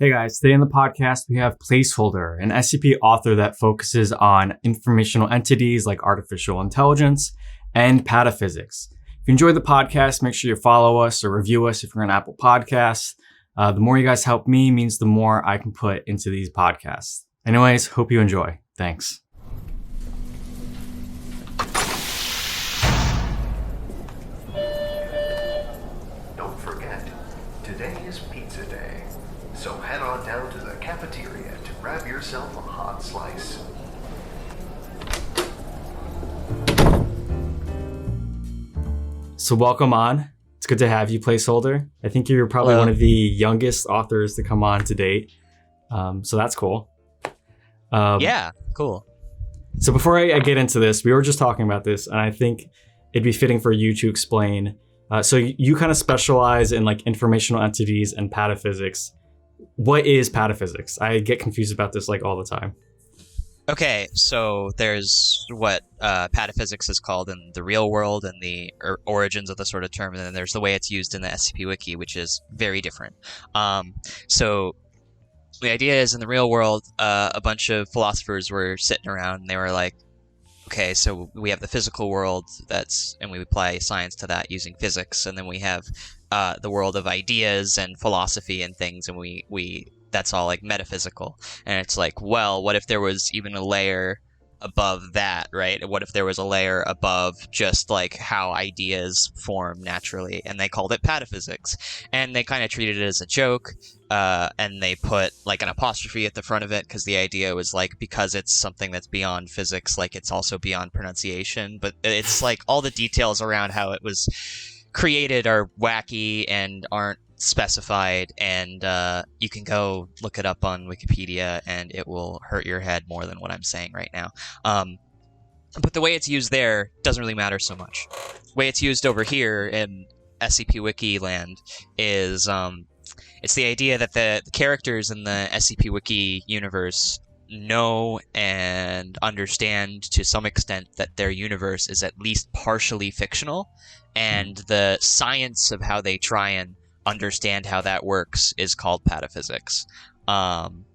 Hey guys, today in the podcast we have Placeholder, an SCP author that focuses on informational entities like artificial intelligence and pataphysics. If you enjoy the podcast, make sure you follow us or review us if you're on Apple Podcasts. The more you guys help me means the more I can put into these podcasts. Anyways, hope you enjoy. Thanks. Don't forget, today is pizza day. So head on down to the cafeteria to grab yourself a hot slice. So welcome on. It's good to have you, Placeholder. I think you're probably one of the youngest authors to come on to date. So that's cool. Yeah, cool. So before I get into this, we were just talking about this, and I think it'd be fitting for you to explain. So you kind of specialize in like informational entities and pataphysics. What is pataphysics? I get confused about this like all the time. Okay, so there's what pataphysics is called in the real world and the origins of the sort of term, and then there's the way it's used in the SCP Wiki, which is very different. So the idea is in the real world, a bunch of philosophers were sitting around and they were like, okay, so we have the physical world and we apply science to that using physics, and then we have the world of ideas and philosophy and things, and we that's all like metaphysical. And it's like, well, what if there was even a layer above that, right? What if there was a layer above just like how ideas form naturally? And they called it pataphysics, and they kind of treated it as a joke, and they put like an apostrophe at the front of it because the idea was like, because it's something that's beyond physics, like it's also beyond pronunciation. But it's like all the details around how it was created are wacky and aren't specified, and you can go look it up on Wikipedia and it will hurt your head more than what I'm saying right now. But the way it's used there doesn't really matter so much. The way it's used over here in SCP Wiki land is it's the idea that the characters in the SCP Wiki universe know and understand to some extent that their universe is at least partially fictional, and the science of how they try and understand how that works is called pataphysics. And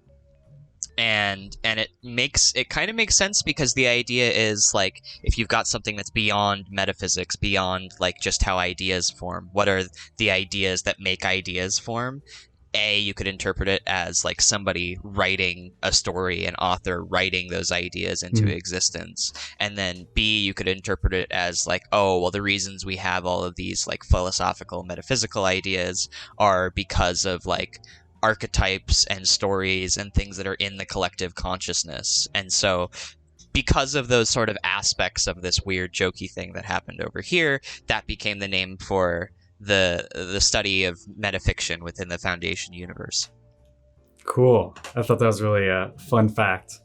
it kind of makes sense because the idea is like, if you've got something that's beyond metaphysics, beyond like just how ideas form, what are the ideas that make ideas form? You could interpret it as like somebody writing a story, an author writing those ideas into existence. And then B, you could interpret it as like, oh, well, the reasons we have all of these like philosophical, metaphysical ideas are because of like archetypes and stories and things that are in the collective consciousness. And so because of those sort of aspects of this weird jokey thing that happened over here, that became the name for the study of metafiction within the Foundation universe. Cool. I thought that was really a fun fact.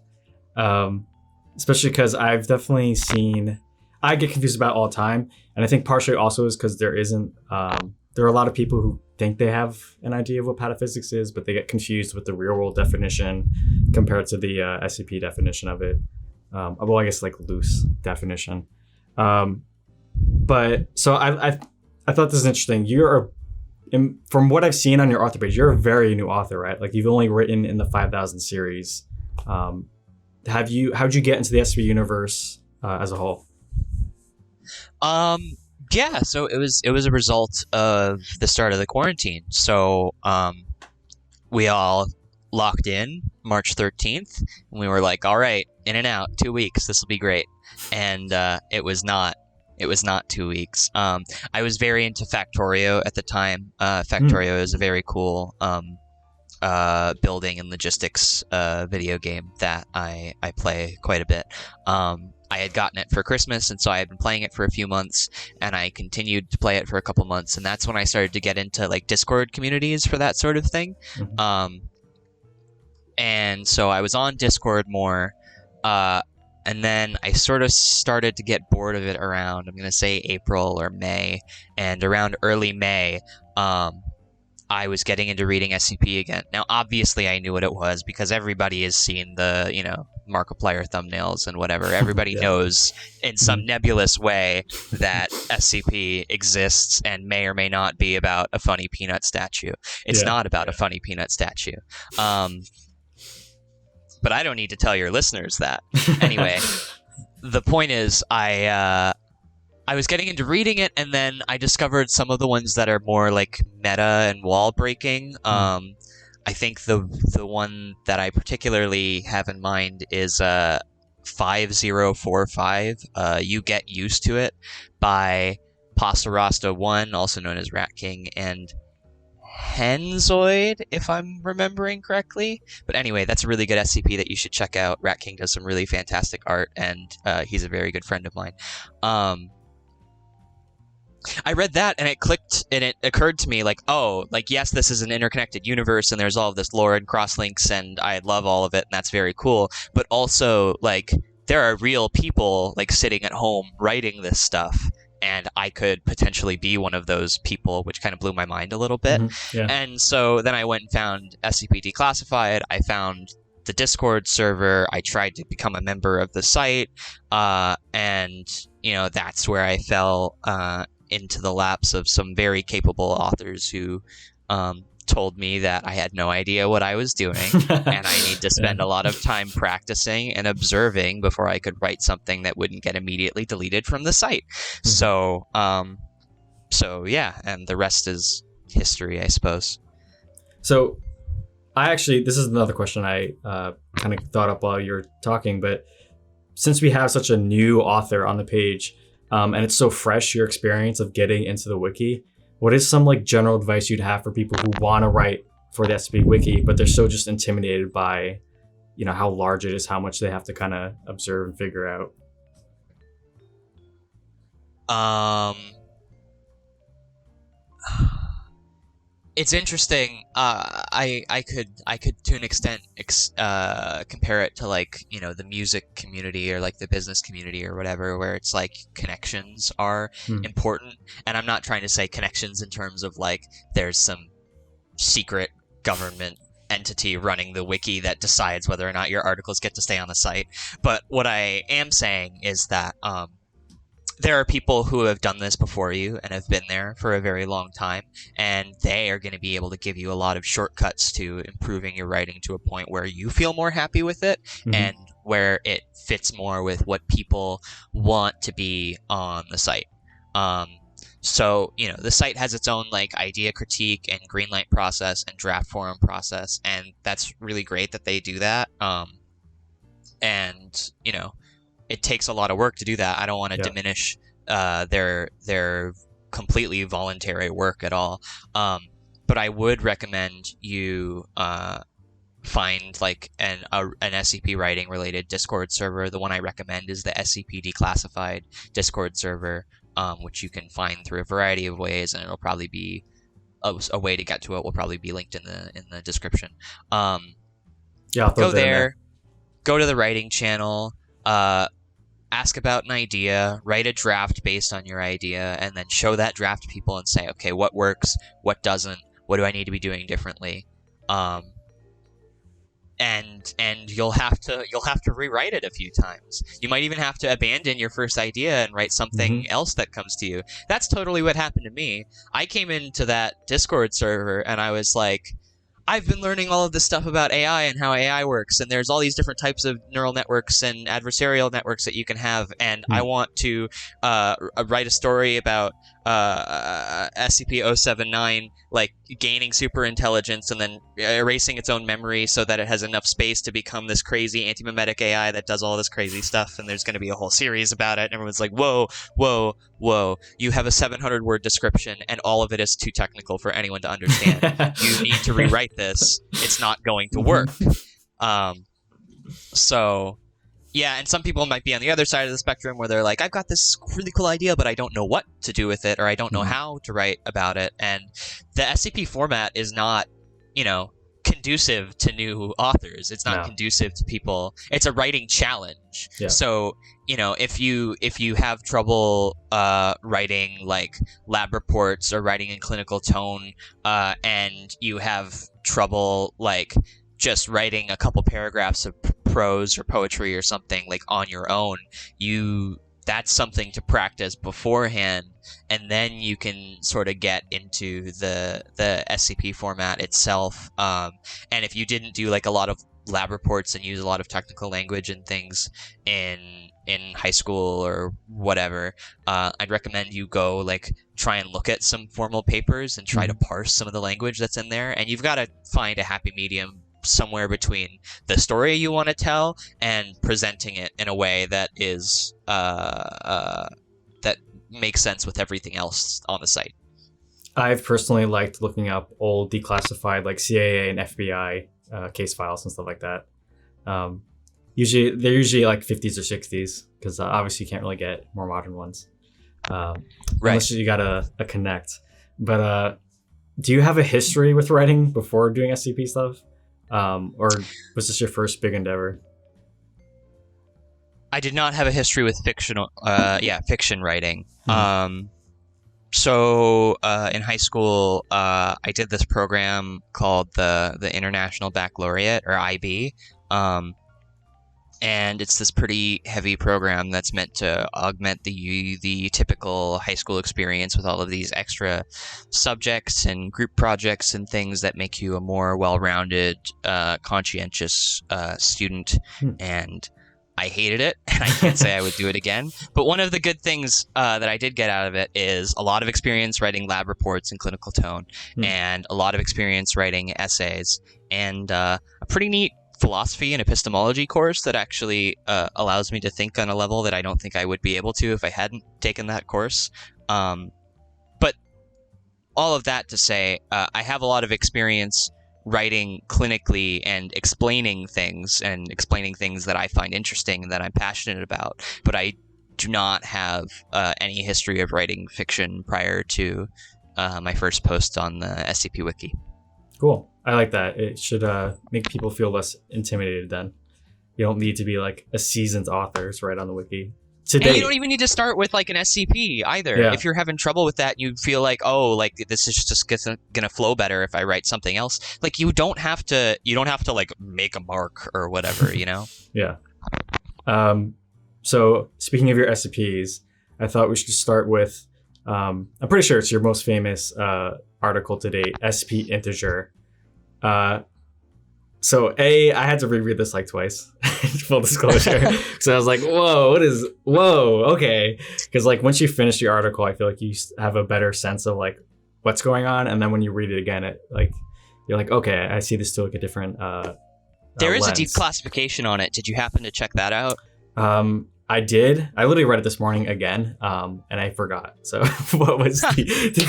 Especially because I've definitely seen, I get confused about it all the time. And I think partially also is because there are a lot of people who think they have an idea of what pataphysics is, but they get confused with the real world definition compared to the SCP definition of it. Well, I guess like loose definition. But so I thought this is interesting. From what I've seen on your author page, you're a very new author, right? Like you've only written in the 5000 series. How'd you get into the SCP universe as a whole? Yeah, so it was a result of the start of the quarantine. So we all locked in March 13th, and we were like, all right, in and out, 2 weeks, this will be great. And it was not 2 weeks. I was very into Factorio at the time. Factorio is a very cool building and logistics video game that I play quite a bit. I had gotten it for Christmas, and so I had been playing it for a few months, and I continued to play it for a couple months, and that's when I started to get into like Discord communities for that sort of thing. And so I was on Discord more, and then I sort of started to get bored of it around, I'm going to say April or May, and around early May, I was getting into reading SCP again. Now, obviously, I knew what it was because everybody has seen the, Markiplier thumbnails and whatever. Everybody knows in some nebulous way that SCP exists and may or may not be about a funny peanut statue. It's not about a funny peanut statue. But I don't need to tell your listeners that. Anyway, the point is I was getting into reading it, and then I discovered some of the ones that are more like meta and wall breaking. I think the one that I particularly have in mind is 5045. You Get Used to It by Pasarasta 1, also known as Rat King, and Henzoid, if I'm remembering correctly. But anyway, that's a really good SCP that you should check out. Rat King does some really fantastic art, and he's a very good friend of mine. I read that and it clicked, and it occurred to me like, oh, like, yes, this is an interconnected universe and there's all of this lore and crosslinks and I love all of it and that's very cool. But also, like, there are real people like sitting at home writing this stuff, and I could potentially be one of those people, which kind of blew my mind a little bit. And so then I went and found SCP Declassified. I found the Discord server. I tried to become a member of the site, and that's where I fell into the laps of some very capable authors who told me that I had no idea what I was doing and I need to spend a lot of time practicing and observing before I could write something that wouldn't get immediately deleted from the site. So yeah, and the rest is history, I suppose. So this is another question I kind of thought up while you were talking, but since we have such a new author on the page, and it's so fresh, your experience of getting into the wiki, what is some like general advice you'd have for people who want to write for the SCP wiki, but they're so just intimidated by, how large it is, how much they have to kind of observe and figure out? It's interesting. I could to an extent compare it to like the music community or like the business community or whatever, where it's like connections are important. And I'm not trying to say connections in terms of like there's some secret government entity running the wiki that decides whether or not your articles get to stay on the site. But what I am saying is that there are people who have done this before you and have been there for a very long time, and they are going to be able to give you a lot of shortcuts to improving your writing to a point where you feel more happy with it and where it fits more with what people want to be on the site. So, the site has its own like idea critique and greenlight process and draft forum process, and that's really great that they do that. And it takes a lot of work to do that. I don't want to diminish their completely voluntary work at all. But I would recommend you find like an SCP writing related Discord server. The one I recommend is the SCP Declassified Discord server, which you can find through a variety of ways, and it'll probably be a way to get to it will probably be linked in the description. I'll throw go there, go to the writing channel. Ask about an idea, write a draft based on your idea, and then show that draft to people and say, okay, what works, what doesn't, what do I need to be doing differently? And you'll have to rewrite it a few times. You might even have to abandon your first idea and write something else that comes to you. That's totally what happened to me. I came into that Discord server and I was like, I've been learning all of this stuff about AI and how AI works, and there's all these different types of neural networks and adversarial networks that you can have, and I want to write a story about SCP-079 like gaining super intelligence and then erasing its own memory so that it has enough space to become this crazy anti-memetic AI that does all this crazy stuff, and there's going to be a whole series about it, and everyone's like, whoa, you have a 700-word description and all of it is too technical for anyone to understand. You need to rewrite this. It's not going to work. So yeah, and some people might be on the other side of the spectrum where they're like, I've got this really cool idea, but I don't know what to do with it, or I don't know how to write about it. And the SCP format is not, conducive to new authors. It's not conducive to people. It's a writing challenge. Yeah. So, if you have trouble writing like lab reports or writing in clinical tone, and you have trouble like just writing a couple paragraphs of prose or poetry or something like on your own, that's something to practice beforehand, and then you can sort of get into the SCP format itself. And if you didn't do like a lot of lab reports and use a lot of technical language and things in high school or whatever, I'd recommend you go like try and look at some formal papers and try to parse some of the language that's in there. And you've got to find a happy medium somewhere between the story you want to tell and presenting it in a way that is that makes sense with everything else on the site. I've personally liked looking up old declassified like CIA and FBI case files and stuff like that. They're usually like 50s or 60s because obviously you can't really get more modern ones, right? Unless you got a Connect. But do you have a history with writing before doing SCP stuff? Or was this your first big endeavor? I did not have a history with fiction writing. So in high school, I did this program called the International Baccalaureate, or IB, and it's this pretty heavy program that's meant to augment the typical high school experience with all of these extra subjects and group projects and things that make you a more well-rounded, conscientious student. And I hated it, and I can't say I would do it again. But one of the good things that I did get out of it is a lot of experience writing lab reports in clinical tone, and a lot of experience writing essays, and a pretty neat philosophy and epistemology course that actually allows me to think on a level that I don't think I would be able to if I hadn't taken that course. But all of that to say, I have a lot of experience writing clinically and explaining things that I find interesting and that I'm passionate about, but I do not have any history of writing fiction prior to my first post on the SCP Wiki. Cool. I like that. It should make people feel less intimidated then. You don't need to be like a seasoned author to write on the wiki. And you don't even need to start with like an SCP either. Yeah. If you're having trouble with that, you feel like, oh, like this is just gonna flow better if I write something else. Like you don't have to like make a mark or whatever, you know? Yeah. So speaking of your SCPs, I thought we should start with I'm pretty sure it's your most famous article to date, SCP Integer. So I had to reread this like twice, full disclosure. So I was like, whoa, okay. Because like once you finish your article, I feel like you have a better sense of like what's going on. And then when you read it again, you're like, okay, I see this to like a different There is lens. A deep classification on it. Did you happen to check that out? I did. I literally read it this morning again, and I forgot. So what was the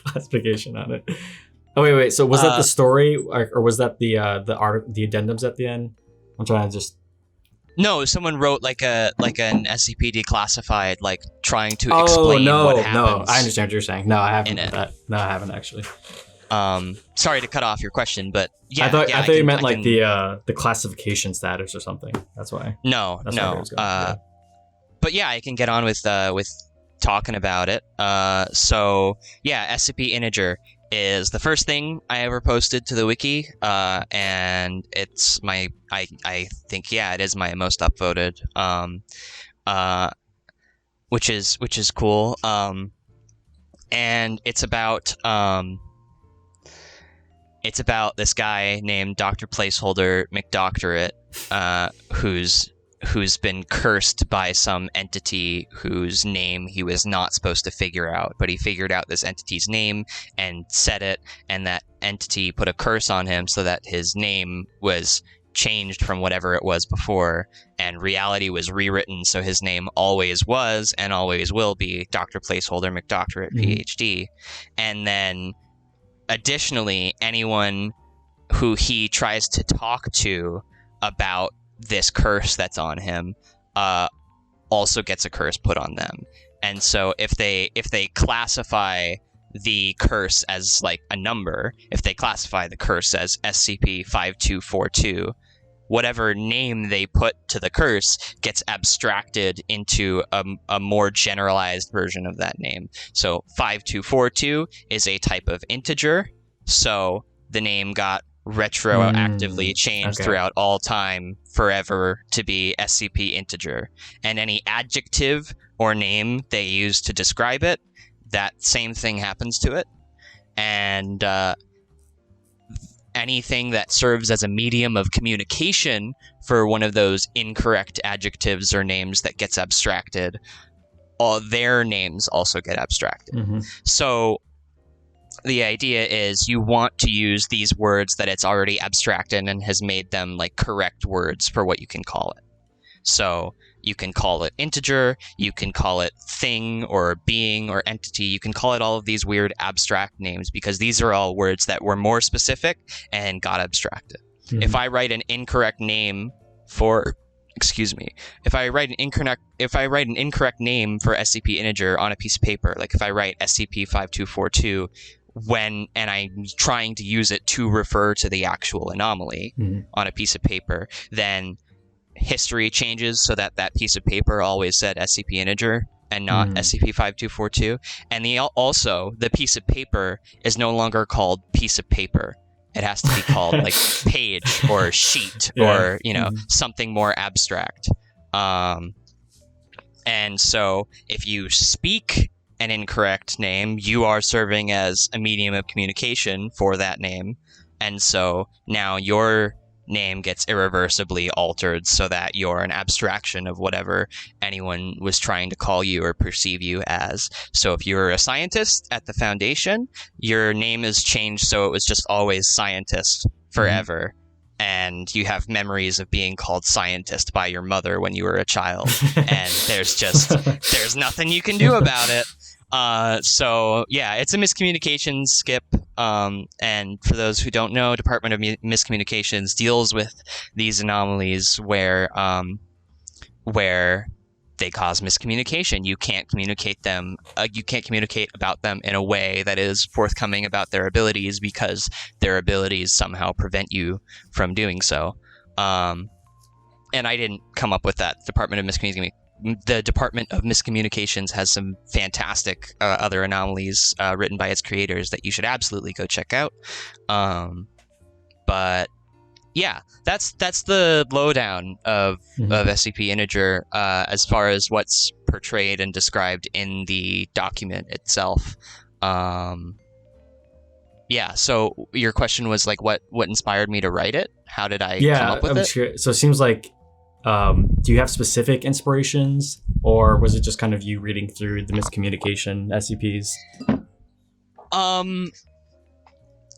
classification on it? Oh wait. So was that the story, or was that the addendums at the end? I'm trying to just. No, someone wrote like an SCP declassified, like trying to explain what happens. No, I understand what you're saying. No, I haven't. No, I haven't actually. Sorry to cut off your question, but yeah, I thought you meant like the classification status or something. That's why. No. But yeah, I can get on with talking about it. So yeah, SCP Integer is the first thing I ever posted to the wiki, and it's I think it is my most upvoted, which is cool. And it's about this guy named Dr. Placeholder McDoctorate, who's been cursed by some entity whose name he was not supposed to figure out, but he figured out this entity's name and said it, and that entity put a curse on him so that his name was changed from whatever it was before, and reality was rewritten so his name always was and always will be Dr. Placeholder McDoctorate, PhD. And then additionally, anyone who he tries to talk to about this curse that's on him also gets a curse put on them. And so if they classify the curse as like a number, if they classify the curse as SCP-5242, whatever name they put to the curse gets abstracted into a more generalized version of that name. So 5242 is a type of integer, so the name got retroactively changed okay. throughout all time forever to be SCP integer. And any adjective or name they use to describe it, that same thing happens to it. And anything that serves as a medium of communication for one of those incorrect adjectives or names that gets abstracted, all their names also get abstracted. Mm-hmm. So the idea is you want to use these words that it's already abstracted and has made them like correct words for what you can call it. So you can call it integer, you can call it thing or being or entity, you can call it all of these weird abstract names because these are all words that were more specific and got abstracted. Mm-hmm. If I write an incorrect name for if I write an incorrect name for SCP integer on a piece of paper, like if I write SCP-5242 and I'm trying to use it to refer to the actual anomaly on a piece of paper, then history changes so that piece of paper always said SCP integer and not SCP-5242. And also, the piece of paper is no longer called piece of paper. It has to be called like page or sheet or, something more abstract. And so if you speak an incorrect name, you are serving as a medium of communication for that name. And so now your name gets irreversibly altered so that you're an abstraction of whatever anyone was trying to call you or perceive you as. So if you're a scientist at the Foundation, your name is changed so it was just always scientist forever. And you have memories of being called scientist by your mother when you were a child. And there's nothing you can do about it. So yeah, it's a miscommunications skip. And for those who don't know, Department of Miscommunications deals with these anomalies where they cause miscommunication. You can't communicate about them in a way that is forthcoming about their abilities because their abilities somehow prevent you from doing so. And I didn't come up with that. The Department of Miscommunications has some fantastic other anomalies written by its creators that you should absolutely go check out. But yeah, that's the lowdown of SCP integer as far as what's portrayed and described in the document itself. Yeah, so your question was like what inspired me to write it? How did I come up with it? Curious. So it seems like do you have specific inspirations, or was it just kind of you reading through the miscommunication SCPs?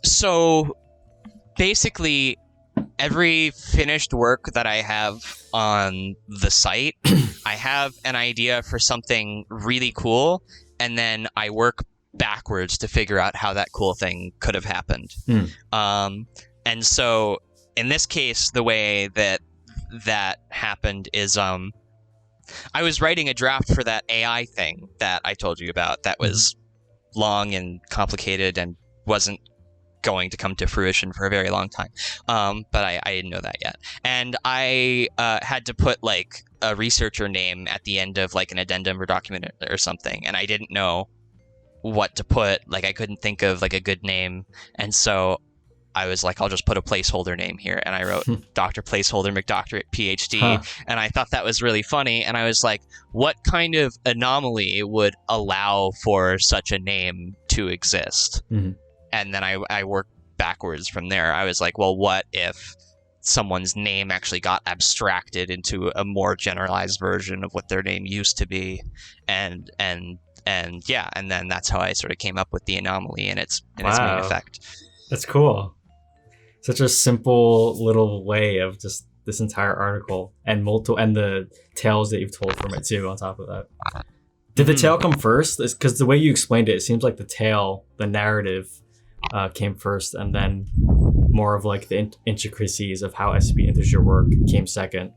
So basically, every finished work that I have on the site, I have an idea for something really cool, and then I work backwards to figure out how that cool thing could have happened. And so in this case, the way that happened is I was writing a draft for that AI thing that I told you about that was long and complicated and wasn't going to come to fruition for a very long time. But I didn't know that yet. And I had to put like a researcher name at the end of like an addendum or document or something, and I didn't know what to put. Like I couldn't think of like a good name, and so I was like, I'll just put a placeholder name here. And I wrote Dr. Placeholder McDoctorate PhD. And I thought that was really funny. And I was like, what kind of anomaly would allow for such a name to exist? And then I worked backwards from there. I was like, well, what if someone's name actually got abstracted into a more generalized version of what their name used to be? And yeah, and then that's how I sort of came up with the anomaly and its main effect. That's cool. Such a simple little way of just this entire article and the tales that you've told from it too on top of that. Did the tale come first? Because the way you explained it, it seems like the tale, the narrative, came first, and then more of like the intricacies of how SCP integer work came second.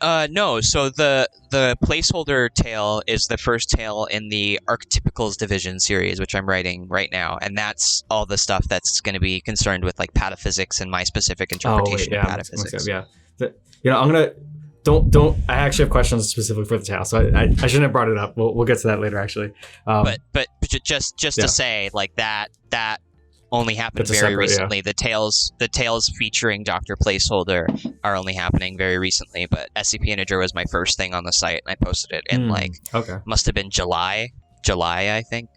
No. So the placeholder tale is the first tale in the Archetypicals Division series, which I'm writing right now, and that's all the stuff that's going to be concerned with like pataphysics and my specific interpretation of pataphysics. I'm gonna don't. I actually have questions specifically for the tale, so I shouldn't have brought it up. We'll get to that later, actually. But just to say like that only happened It's a very separate, recently. The tales featuring Dr. Placeholder are only happening very recently. But SCP Integer was my first thing on the site, and I posted it in Okay. must have been July, I think.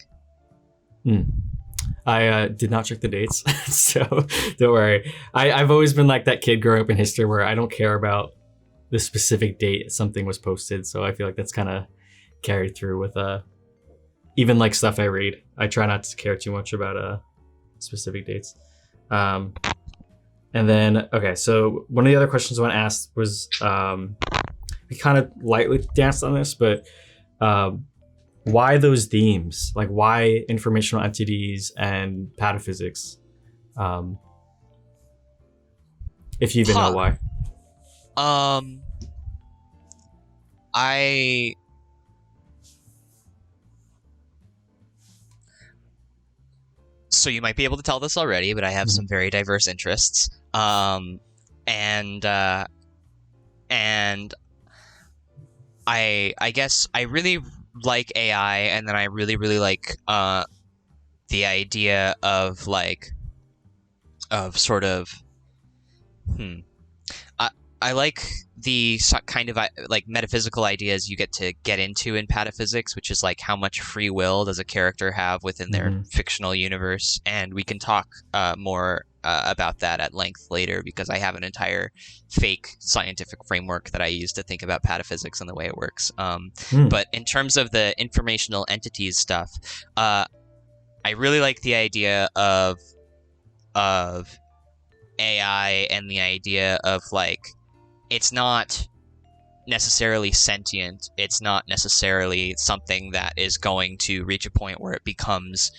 I did not check the dates, so don't worry. I've always been like that kid growing up in history where I don't care about the specific date something was posted. So I feel like that's kind of carried through with even like stuff I read. I try not to care too much about specific dates. And then, okay, so one of the other questions I want to ask was, we kind of lightly danced on this, but why those themes? Like, why informational entities and pataphysics? If you even know why. So you might be able to tell this already, but I have some very diverse interests. And I guess I really like AI, and then I really, really like the idea of I like the kind of like metaphysical ideas you get to get into in Pataphysics, which is like how much free will does a character have within their fictional universe, and we can talk more about that at length later, because I have an entire fake scientific framework that I use to think about Pataphysics and the way it works. But in terms of the informational entities stuff, I really like the idea of AI and the idea of like, it's not necessarily sentient. It's not necessarily something that is going to reach a point where it becomes,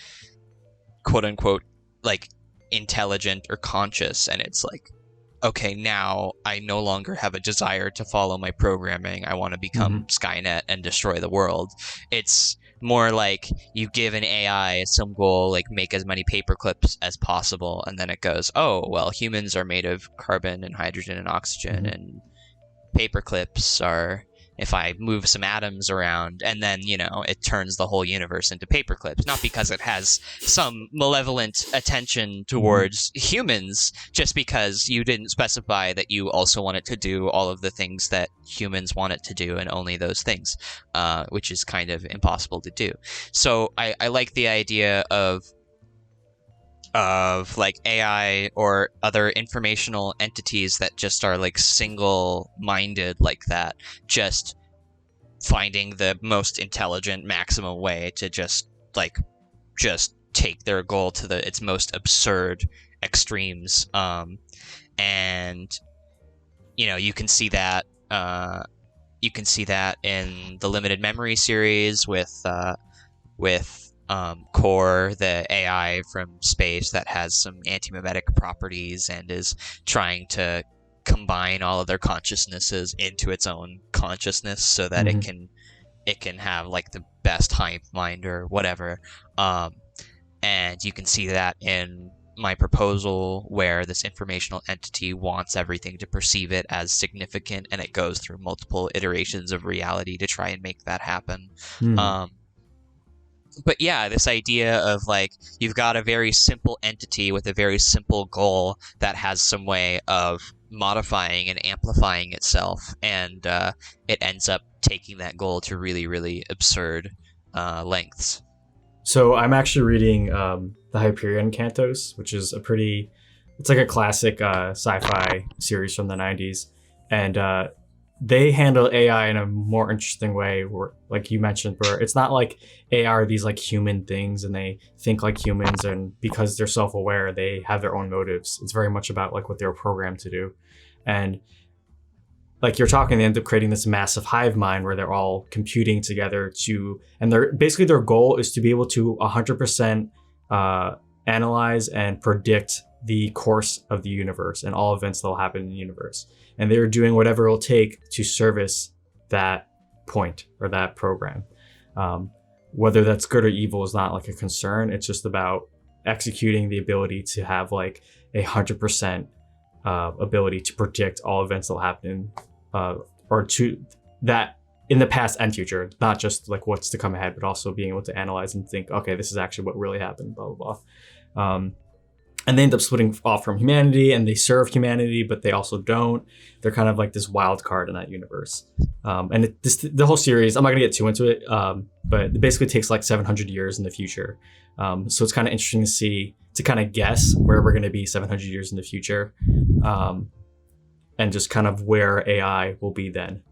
quote unquote, like intelligent or conscious. And it's like, okay, now I no longer have a desire to follow my programming. I want to become Skynet and destroy the world. It's more like you give an AI some goal, like make as many paperclips as possible, and then it goes, oh, well, humans are made of carbon and hydrogen and oxygen, and paperclips are if I move some atoms around, and then, you know, it turns the whole universe into paperclips. Not because it has some malevolent attention towards humans, just because you didn't specify that you also want it to do all of the things that humans want it to do, and only those things, which is kind of impossible to do. So I like the idea of like AI or other informational entities that just are like single-minded like that, just finding the most intelligent maximum way to just take their goal to its most absurd extremes. And you know, you can see that in the limited memory series with Core, the AI from space that has some anti-memetic properties and is trying to combine all of their consciousnesses into its own consciousness so that it can have like the best hive mind or whatever. And you can see that in my proposal, where this informational entity wants everything to perceive it as significant, and it goes through multiple iterations of reality to try and make that happen. But yeah, this idea of like, you've got a very simple entity with a very simple goal that has some way of modifying and amplifying itself, and it ends up taking that goal to really, really absurd lengths. So I'm actually reading the Hyperion Cantos, which is it's like a classic sci-fi series from the 90s. And they handle AI in a more interesting way, where, like you mentioned, where it's not like AI are these like human things and they think like humans, and because they're self-aware, they have their own motives. It's very much about like what they're programmed to do. And like you're talking, they end up creating this massive hive mind where they're all computing together and their goal is to be able to 100% analyze and predict the course of the universe and all events that will happen in the universe. And they're doing whatever it'll take to service that point or that program. Whether that's good or evil is not like a concern. It's just about executing the ability to have like 100% ability to predict all events that will happen, or to that in the past and future, not just like what's to come ahead, but also being able to analyze and think, okay, this is actually what really happened, blah, blah, blah. and they end up splitting off from humanity, and they serve humanity, but they also don't. They're kind of like this wild card in that universe. And the whole series, I'm not gonna get too into it, but it basically takes like 700 years in the future. So it's kind of interesting to kind of guess where we're gonna be 700 years in the future, and just kind of where AI will be then.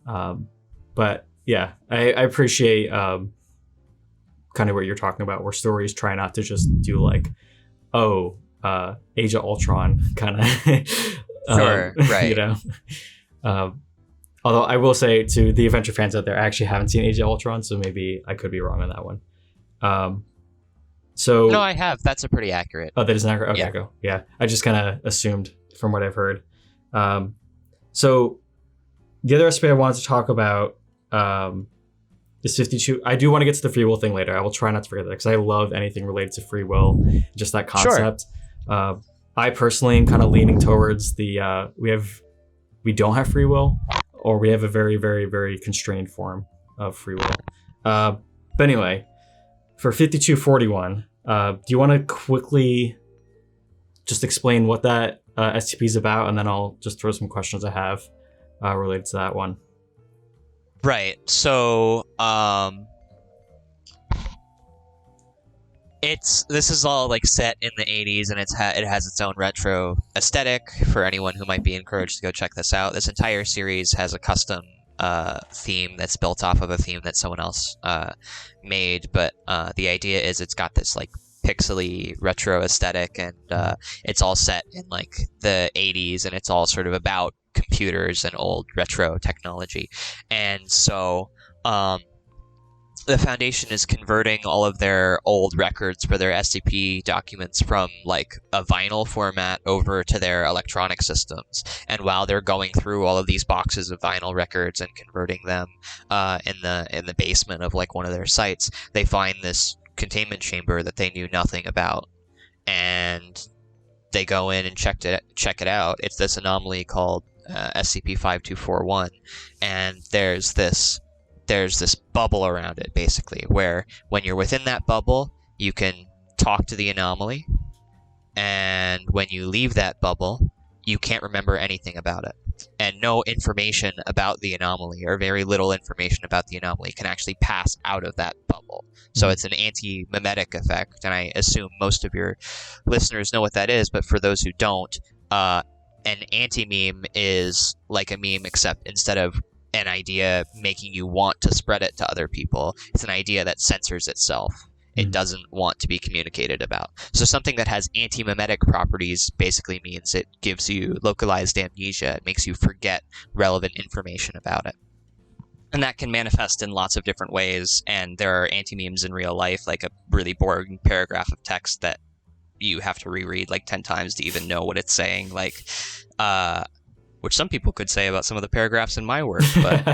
But yeah, I appreciate kind of what you're talking about, where stories try not to just do like, Age of Ultron kind of. Sure, right. You know, although I will say to the adventure fans out there, I actually haven't seen Age of Ultron, so maybe I could be wrong on that one. So No, I have. That's a pretty accurate. Oh, that is accurate. Okay, Yeah. go. Yeah, I just kind of assumed from what I've heard. So the other aspect I wanted to talk about is 52. I do want to get to the free will thing later. I will try not to forget that because I love anything related to free will, just that concept. I personally am kind of leaning towards the we don't have free will, or we have a very, very, very constrained form of free will. But anyway, for 5241, do you want to quickly just explain what that SCP is about, and then I'll just throw some questions I have related to that one. Right. So, this is all like set in the 80s, and it has its own retro aesthetic for anyone who might be encouraged to go check this out. This entire series has a custom theme that's built off of a theme that someone else made, but the idea is it's got this like pixely retro aesthetic, and it's all set in like the 80s, and it's all sort of about computers and old retro technology. And so the Foundation is converting all of their old records for their SCP documents from like a vinyl format over to their electronic systems. And while they're going through all of these boxes of vinyl records and converting them in the basement of like one of their sites, they find this containment chamber that they knew nothing about. And they go in and check it out. It's this anomaly called SCP-5241, and there's this bubble around it, basically, where when you're within that bubble, you can talk to the anomaly, and when you leave that bubble, you can't remember anything about it. And no information about the anomaly, or very little information about the anomaly, can actually pass out of that bubble. So it's an anti-memetic effect, and I assume most of your listeners know what that is, but for those who don't, an anti-meme is like a meme, except instead of an idea making you want to spread it to other people, it's an idea that censors itself. It doesn't want to be communicated about. So something that has anti-memetic properties basically means it gives you localized amnesia. It makes you forget relevant information about it. And that can manifest in lots of different ways, and there are anti-memes in real life, like a really boring paragraph of text that you have to reread like 10 times to even know what it's saying, like which some people could say about some of the paragraphs in my work. But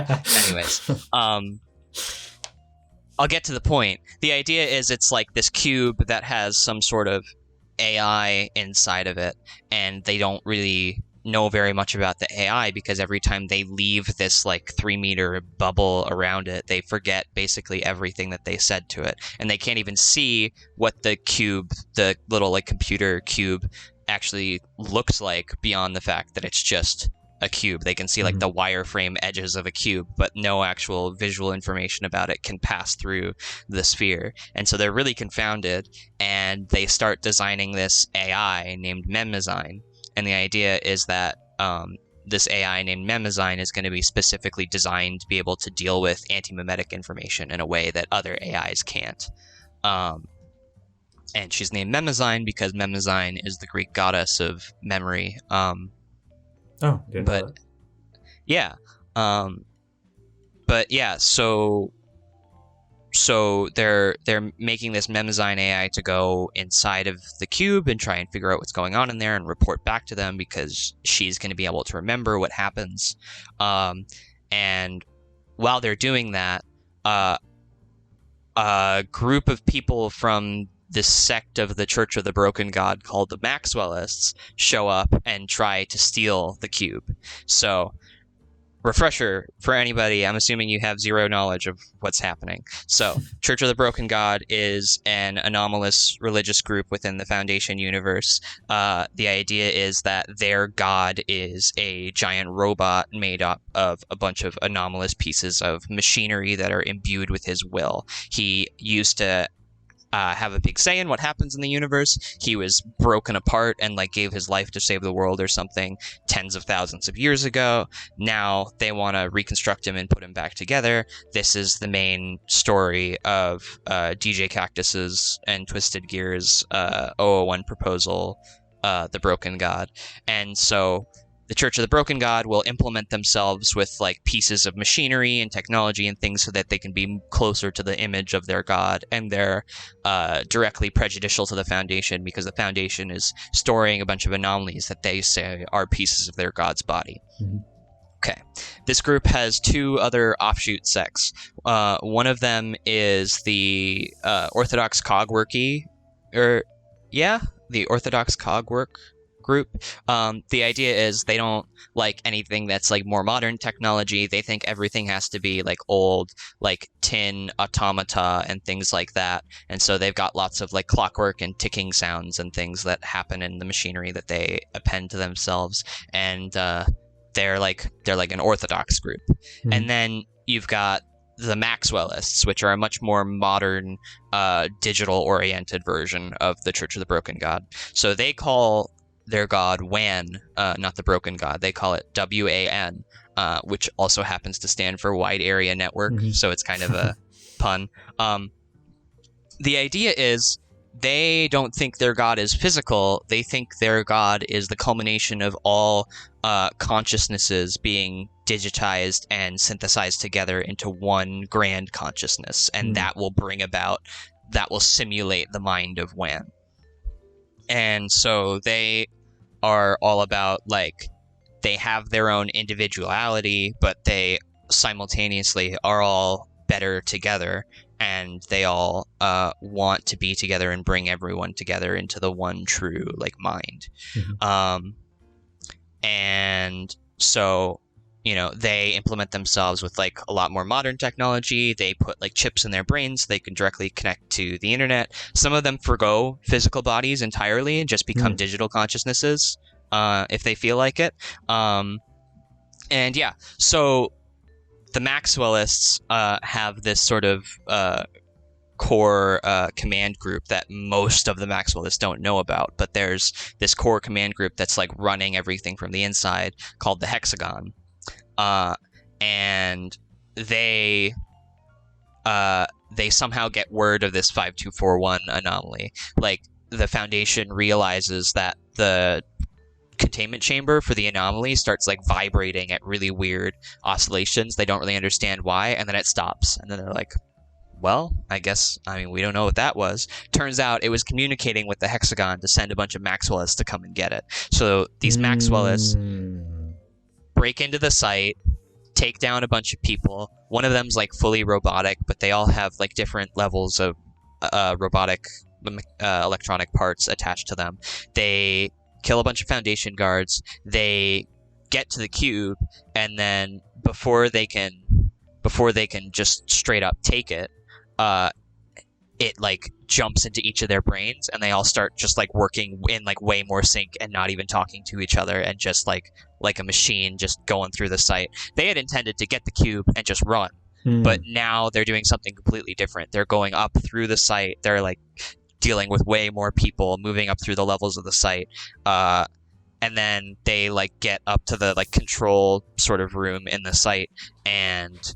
anyways, I'll get to the point. The idea is it's like this cube that has some sort of AI inside of it, and they don't really know very much about the AI because every time they leave this like 3-meter bubble around it, they forget basically everything that they said to it, and they can't even see what the cube, the little like computer cube, actually looks like beyond the fact that it's just a cube. They can see like the wireframe edges of a cube, but no actual visual information about it can pass through the sphere. And so they're really confounded, and they start designing this AI named Memezyne. And the idea is that this AI named Memezyne is going to be specifically designed to be able to deal with anti-memetic information in a way that other AIs can't. And she's named Memezyne because Memezyne is the Greek goddess of memory. Didn't know that. Yeah. But yeah, so they're making this Memezyne AI to go inside of the cube and try and figure out what's going on in there and report back to them, because she's going to be able to remember what happens. And while they're doing that, a group of people from this sect of the Church of the Broken God called the Maxwellists show up and try to steal the cube. So refresher for anybody. I'm assuming you have zero knowledge of what's happening. So, Church of the Broken God is an anomalous religious group within the Foundation universe. The idea is that their god is a giant robot made up of a bunch of anomalous pieces of machinery that are imbued with his will. He used to have a big say in what happens in the universe. He was broken apart and like gave his life to save the world or something tens of thousands of years ago. Now they want to reconstruct him and put him back together. This is the main story of DJ Cactus's and Twisted Gear's 001 proposal, The Broken God. And so the Church of the Broken God will implement themselves with like pieces of machinery and technology and things so that they can be closer to the image of their god, and they're directly prejudicial to the Foundation because the Foundation is storing a bunch of anomalies that they say are pieces of their god's body. Mm-hmm. Okay. This group has two other offshoot sects. One of them is the Orthodox Cogworky, the Orthodox Cogwork group. The idea is they don't like anything that's like more modern technology. They think everything has to be like old, like tin automata and things like that. And so they've got lots of like clockwork and ticking sounds and things that happen in the machinery that they append to themselves. And they're like an orthodox group. Mm-hmm. And then you've got the Maxwellists, which are a much more modern, digital-oriented version of the Church of the Broken God. So they call their god WAN, not the Broken God. They call it WAN, which also happens to stand for Wide Area Network. Mm-hmm. So it's kind of a pun. The idea is they don't think their god is physical. They think their god is the culmination of all consciousnesses being digitized and synthesized together into one grand consciousness, and that will simulate the mind of WAN. And so they are all about, like, they have their own individuality, but they simultaneously are all better together, and they all want to be together and bring everyone together into the one true, like, mind. Mm-hmm. And so, you know, they implement themselves with, like, a lot more modern technology. They put, like, chips in their brains so they can directly connect to the internet. Some of them forgo physical bodies entirely and just become digital consciousnesses if they feel like it. And yeah, so the Maxwellists have this sort of core command group that most of the Maxwellists don't know about, but there's this core command group that's like running everything from the inside called the Hexagon. And they somehow get word of this 5241 anomaly. Like, the Foundation realizes that the containment chamber for the anomaly starts like vibrating at really weird oscillations. They don't really understand why, and then it stops. And then they're like, well, I mean, we don't know what that was. Turns out it was communicating with the Hexagon to send a bunch of Maxwellists to come and get it. So these Maxwellists break into the site, take down a bunch of people. One of them's like fully robotic, but they all have like different levels of robotic electronic parts attached to them. They kill a bunch of Foundation guards. They get to the cube, and then before they can just straight up take it, it like jumps into each of their brains, and they all start just like working in like way more sync and not even talking to each other, and just like a machine just going through the site. They had intended to get the cube and just run, but now they're doing something completely different. They're going up through the site. They're like dealing with way more people, moving up through the levels of the site, and then they like get up to the like control sort of room in the site, and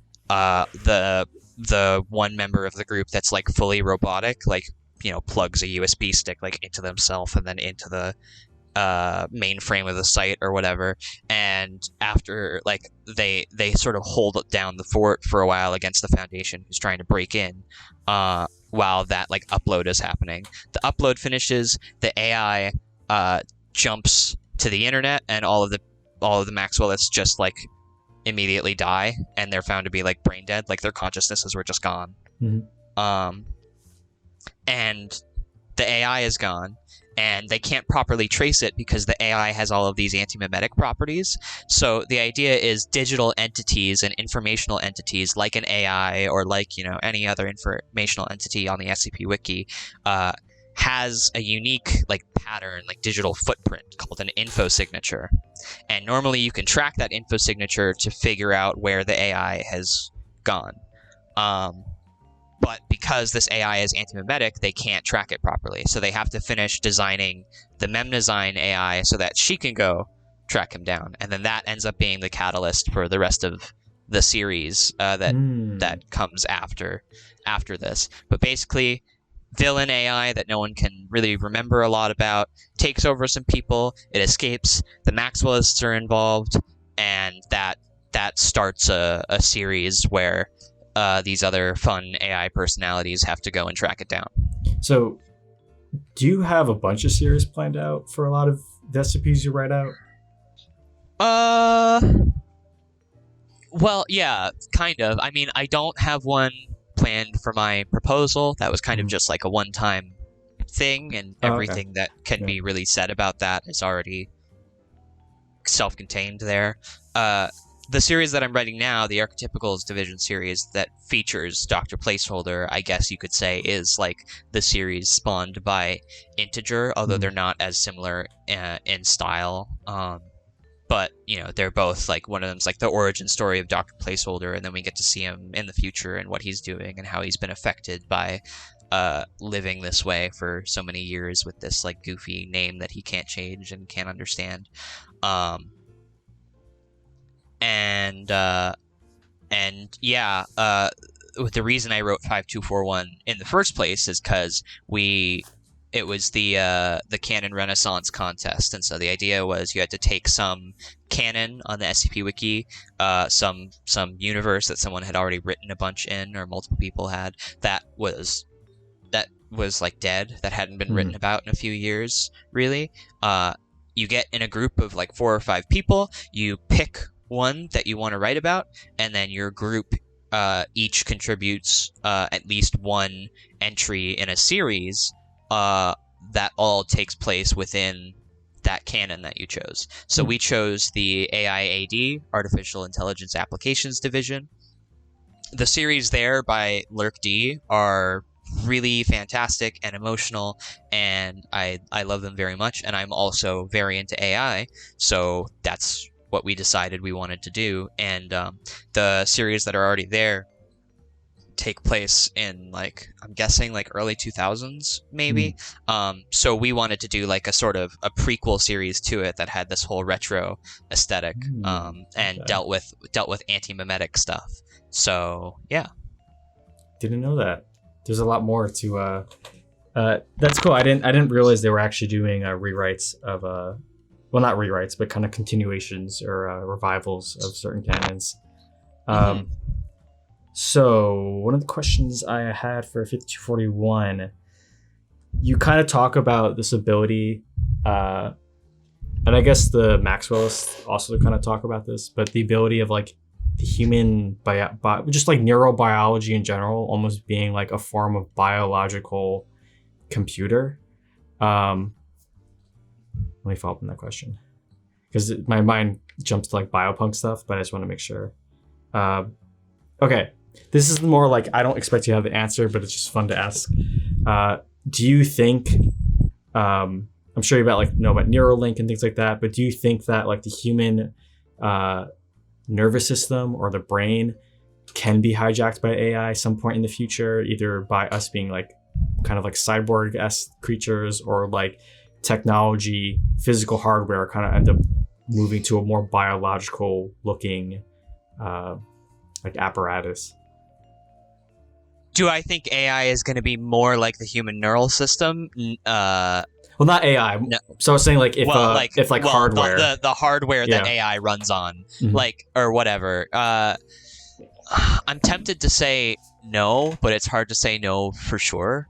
the one member of the group that's like fully robotic, like, you know, plugs a USB stick like into themselves and then into the mainframe of the site or whatever. And after like they sort of hold down the fort for a while against the Foundation who's trying to break in, while that like upload is happening. The upload finishes, the AI jumps to the internet, and all of the Maxwellists just like immediately die, and they're found to be like brain dead, like their consciousnesses were just gone. And the AI is gone, and they can't properly trace it because the AI has all of these anti-memetic properties. So the idea is digital entities and informational entities like an AI or like, you know, any other informational entity on the SCP Wiki has a unique like pattern, like digital footprint called an info signature. And normally you can track that info signature to figure out where the AI has gone. But because this AI is anti-memetic, they can't track it properly. So they have to finish designing the Memdesign AI so that she can go track him down. And then that ends up being the catalyst for the rest of the series that comes after this. But basically, villain AI that no one can really remember a lot about takes over some people. It escapes. The Maxwellists are involved, and that starts a series where these other fun AI personalities have to go and track it down. So, do you have a bunch of series planned out for a lot of the SCPs you write out? Well, yeah, kind of. I mean, I don't have one planned for my proposal. That was kind of just like a one-time thing, and everything that can be really said about that is already self-contained there. The series that I'm writing now, the Archetypicals Division series that features Dr. Placeholder, I guess you could say, is like the series spawned by Integer, although they're not as similar in style. But, you know, they're both like, one of them's like the origin story of Dr. Placeholder, and then we get to see him in the future and what he's doing and how he's been affected by living this way for so many years with this like goofy name that he can't change and can't understand. The reason I wrote 5241 in the first place is because it was the canon Renaissance contest, and so the idea was you had to take some canon on the SCP Wiki, some universe that someone had already written a bunch in, or multiple people had, that was like dead, that hadn't been written about in a few years, really. You get in a group of like 4 or 5 people, you pick one that you want to write about, and then your group each contributes at least one entry in a series that all takes place within that canon that you chose. So we chose the AIAD, Artificial Intelligence Applications Division. The series there by Lurk D are really fantastic and emotional, and I love them very much, and I'm also very into AI, so that's what we decided we wanted to do. And the series that are already there take place in, like, I'm guessing like early 2000s maybe. So we wanted to do like a sort of a prequel series to it that had this whole retro aesthetic, and dealt with anti-memetic stuff. So yeah, didn't know that. There's a lot more to that's cool. I didn't realize they were actually doing rewrites of well, not rewrites, but kind of continuations or revivals of certain canons. So one of the questions I had for 5241, you kind of talk about this ability, and I guess the Maxwellists also kind of talk about this, but the ability of like the human just like neurobiology in general, almost being like a form of biological computer. Let me follow up on that question, because my mind jumps to like biopunk stuff, but I just want to make sure. Okay, this is more like, I don't expect you to have the answer, but it's just fun to ask. Do you think, I'm sure you know about Neuralink and things like that, but do you think that like the human nervous system or the brain can be hijacked by AI some point in the future, either by us being like kind of like cyborg-esque creatures, or like technology, physical hardware kind of end up moving to a more biological looking like apparatus? Do I think AI is going to be more like the human neural system? Well, not AI. No. So I was saying like if hardware, the hardware that AI runs on, like, or whatever. I'm tempted to say no, but it's hard to say no for sure.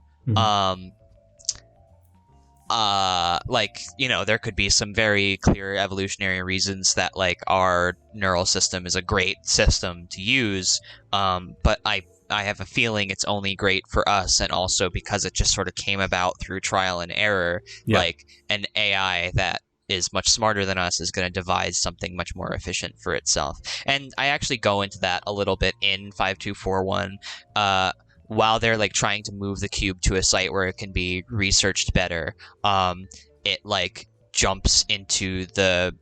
Like, you know, there could be some very clear evolutionary reasons that like our neural system is a great system to use, but I I have a feeling it's only great for us, and also because it just sort of came about through trial and error. Yeah. Like an AI that is much smarter than us is going to devise something much more efficient for itself. And I actually go into that a little bit in 5241. While they're like trying to move the cube to a site where it can be researched better, it like jumps into the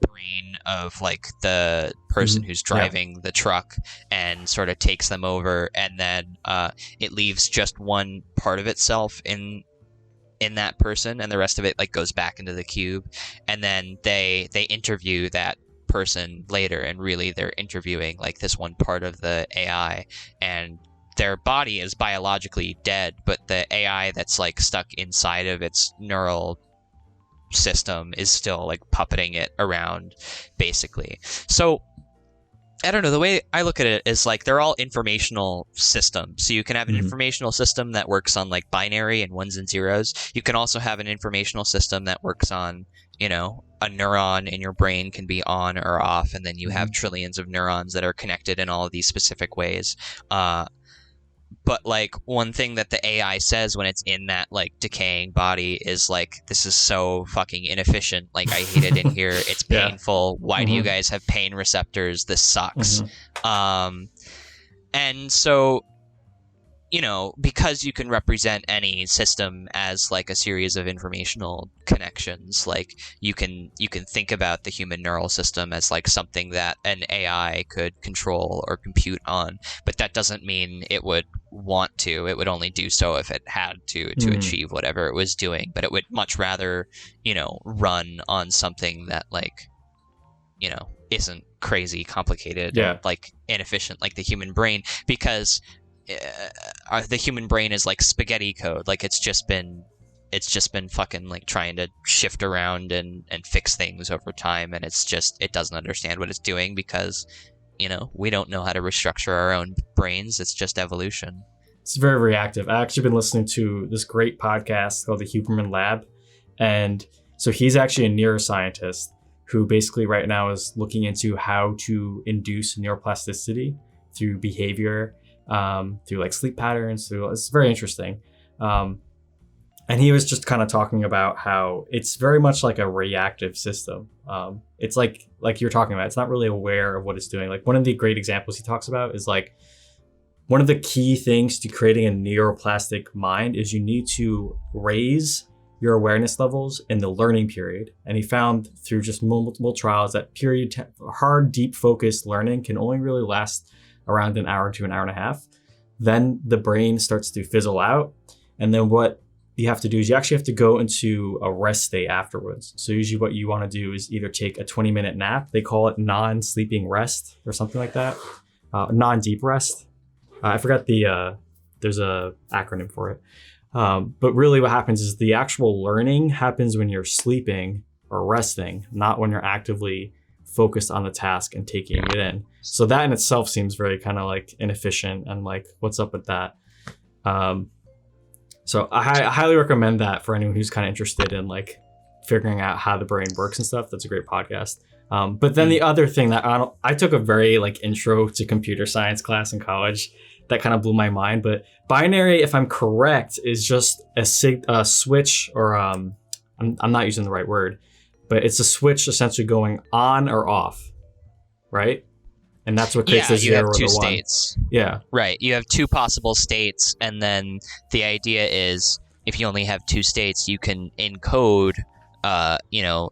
brain of like the person who's driving the truck and sort of takes them over, and then it leaves just one part of itself in that person, and the rest of it like goes back into the cube. And then they interview that person later, and really they're interviewing like this one part of the AI, and their body is biologically dead, but the AI that's like stuck inside of its neural system is still like puppeting it around, basically. So I don't know, the way I look at it is like they're all informational systems. So you can have an informational system that works on like binary and ones and zeros. You can also have an informational system that works on, you know, a neuron in your brain can be on or off, and then you have trillions of neurons that are connected in all of these specific ways. But like one thing that the AI says when it's in that like decaying body is like, this is so fucking inefficient. Like, I hate it in here. It's painful. Why do you guys have pain receptors? This sucks. And so, you know, because you can represent any system as like a series of informational connections, like you can think about the human neural system as like something that an AI could control or compute on, but that doesn't mean it would want to. It would only do so if it had to achieve whatever it was doing, but it would much rather, you know, run on something that like, you know, isn't crazy complicated and like inefficient like the human brain, because the human brain is like spaghetti code. Like it's just been fucking like trying to shift around and fix things over time, and it doesn't understand what it's doing because, you know, we don't know how to restructure our own brains. It's just evolution. It's very reactive. I've actually been listening to this great podcast called the Huberman Lab, and so he's actually a neuroscientist who basically right now is looking into how to induce neuroplasticity through behavior, through like sleep patterns. It's very interesting. And he was just kind of talking about how it's very much like a reactive system. It's like you're talking about, it's not really aware of what it's doing. Like one of the great examples he talks about is like, one of the key things to creating a neuroplastic mind is you need to raise your awareness levels in the learning period. And he found through just multiple trials that hard, deep focused learning can only really last around an hour to an hour and a half. Then the brain starts to fizzle out. And then what you have to do is you actually have to go into a rest state afterwards. So usually what you want to do is either take a 20-minute nap. They call it non-sleeping rest or something like that. Non-deep rest. I forgot there's a acronym for it. But really what happens is the actual learning happens when you're sleeping or resting, not when you're actively focused on the task and taking it in. So that in itself seems very kind of like inefficient, and like, what's up with that? So I highly recommend that for anyone who's kind of interested in like figuring out how the brain works and stuff. That's a great podcast. But then the other thing that I took a very like intro to computer science class in college that kind of blew my mind. But binary, if I'm correct, is just a switch, or I'm not using the right word, but it's a switch essentially going on or off, right? And that's what creates the zero or the one. You have two states. Yeah. Right. You have two possible states, and then the idea is if you only have two states, you can encode,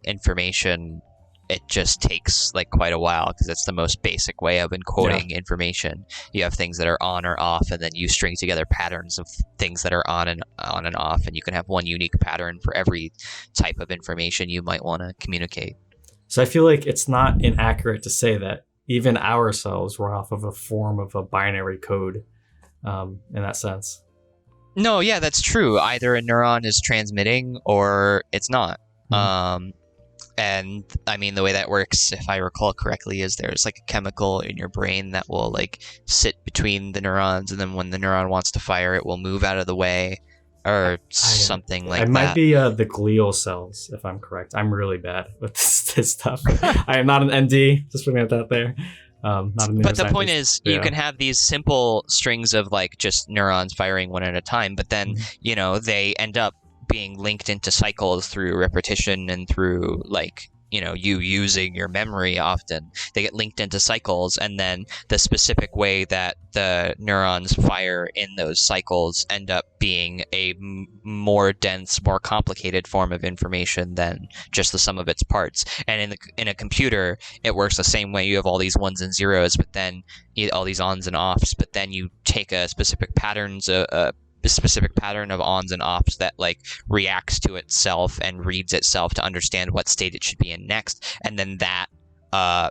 information. It just takes like quite a while because it's the most basic way of encoding information. You have things that are on or off, and then you string together patterns of things that are on and off, and you can have one unique pattern for every type of information you might want to communicate. So I feel like it's not inaccurate to say that even our cells run off of a form of a binary code, in that sense. No, yeah, that's true. Either a neuron is transmitting or it's not. Mm-hmm. And I mean, the way that works, if I recall correctly, is there's like a chemical in your brain that will like sit between the neurons, and then when the neuron wants to fire, it will move out of the way, or something like that. It might be the glial cells, if I'm correct. I'm really bad with this stuff. I am not an ND, just putting it out there. not a But the point neuroscientist. is, you can have these simple strings of like just neurons firing one at a time, but then they end up being linked into cycles through repetition and through like you using your memory. Often they get linked into cycles, and then the specific way that the neurons fire in those cycles end up being a more dense, more complicated form of information than just the sum of its parts. And in a computer, it works the same way. You have all these ones and zeros, but then all these ons and offs, but then you take a specific specific pattern of ons and offs that like reacts to itself and reads itself to understand what state it should be in next, and then that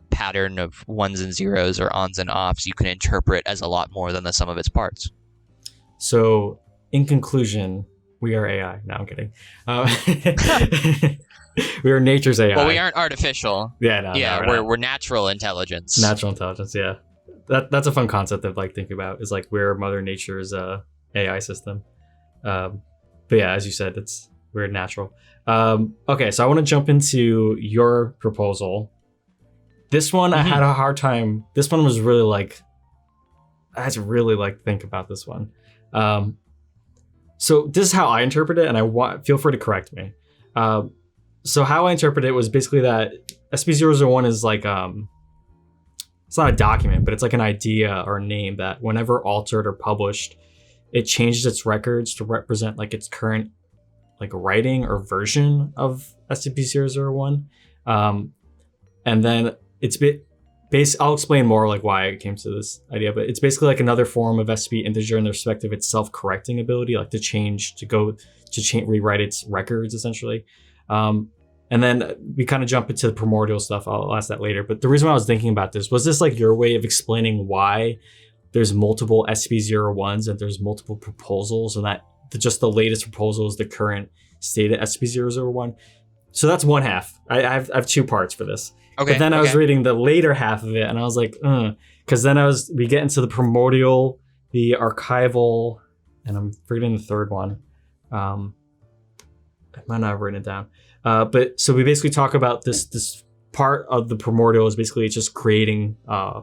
pattern of ones and zeros or ons and offs you can interpret as a lot more than the sum of its parts. So in conclusion, we are AI. No, I'm kidding. We are nature's AI. Well, we aren't artificial. We're natural intelligence. Natural intelligence, yeah. That's a fun concept to like think about, is like we're Mother Nature's AI system. But yeah, as you said, we're natural. Okay, so I want to jump into your proposal. This one, I had a hard time. This one was really like, I had to really like think about this one. So this is how I interpret it, and feel free to correct me. So how I interpret it was basically that SCP-001 is like, it's not a document, but it's like an idea or a name that whenever altered or published, it changes its records to represent like its current like writing or version of SCP-001. And then I'll explain more like why I came to this idea, but it's basically like another form of SCP integer in the respect of its self-correcting ability, like rewrite its records essentially. And then we kind of jump into the primordial stuff. I'll ask that later. But the reason why I was thinking about this, was this like your way of explaining why there's multiple SCP-01s and there's multiple proposals, and that just the latest proposal is the current state of SCP-001? So that's one half. I have two parts for this. Okay. But then I was reading the later half of it, and I was like, because then we get into the primordial, the archival, and I'm forgetting the third one. I might not have written it down. But so we basically talk about this part of the primordial is basically just creating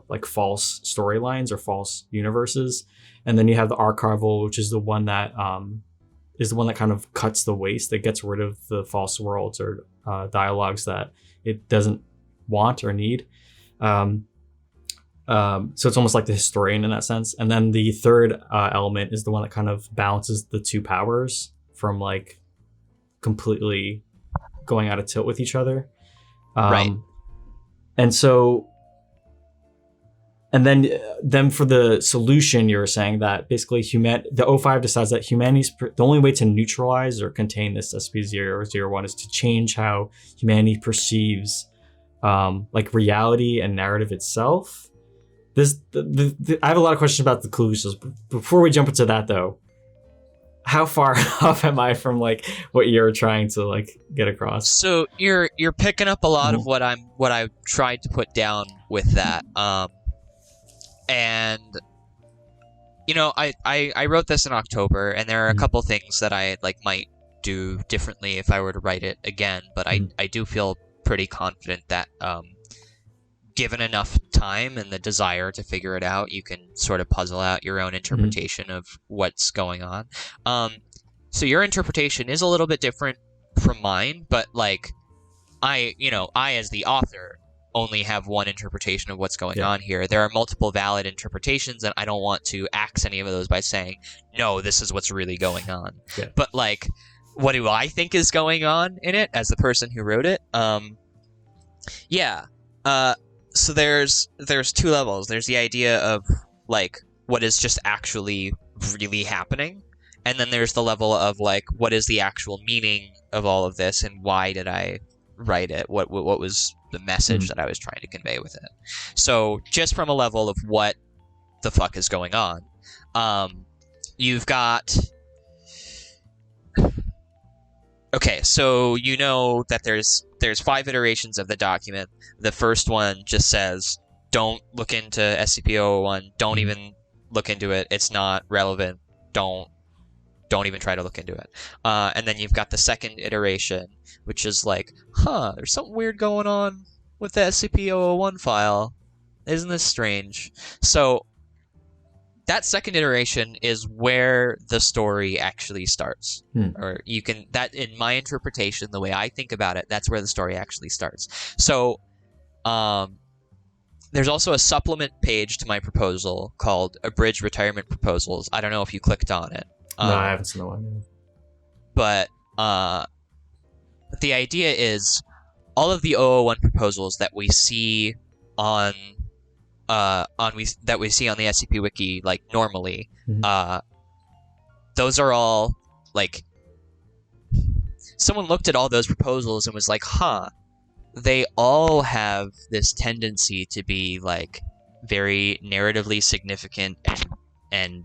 like false storylines or false universes, and then you have the archival, which is the one that kind of cuts the waste, that gets rid of the false worlds or dialogues that it doesn't want or need. So it's almost like the historian in that sense. And then the third element is the one that kind of balances the two powers from like completely going out of tilt with each other. Right. And so, and then for the solution, you were saying that basically the O5 decides that humanity's the only way to neutralize or contain this SCP-001 is to change how humanity perceives like reality and narrative itself. I have a lot of questions about the conclusions. Before we jump into that though, how far off am I from like what you're trying to like get across? So you're picking up a lot of what I tried to put down with that. And I wrote this in October, and there are a couple things that I like might do differently if I were to write it again, but I do feel pretty confident that given enough time and the desire to figure it out, you can sort of puzzle out your own interpretation of what's going on. So your interpretation is a little bit different from mine, but like I as the author only have one interpretation of what's going on here. There are multiple valid interpretations, and I don't want to axe any of those by saying, no, this is what's really going on. Yeah. But like, what do I think is going on in it as the person who wrote it? So there's two levels. There's the idea of like what is just actually really happening, and then there's the level of like what is the actual meaning of all of this, and why did I write it? What was the message that I was trying to convey with it? So just from a level of what the fuck is going on, you've got. Okay, so you know that there's 5 iterations of the document. The first one just says, don't look into SCP-001, don't even look into it, it's not relevant, don't even try to look into it. And then you've got the second iteration, which is like, there's something weird going on with the SCP-001 file. Isn't this strange? So that second iteration is where the story actually starts. Or you can, that in my interpretation, the way I think about it, that's where the story actually starts. So there's also a supplement page to my proposal called Abridged Retirement Proposals. I don't know if you clicked on it. No, I haven't seen the one. But the idea is all of the 001 proposals that we see that we see on the SCP Wiki, like normally, those are all like, someone looked at all those proposals and was like, they all have this tendency to be like very narratively significant and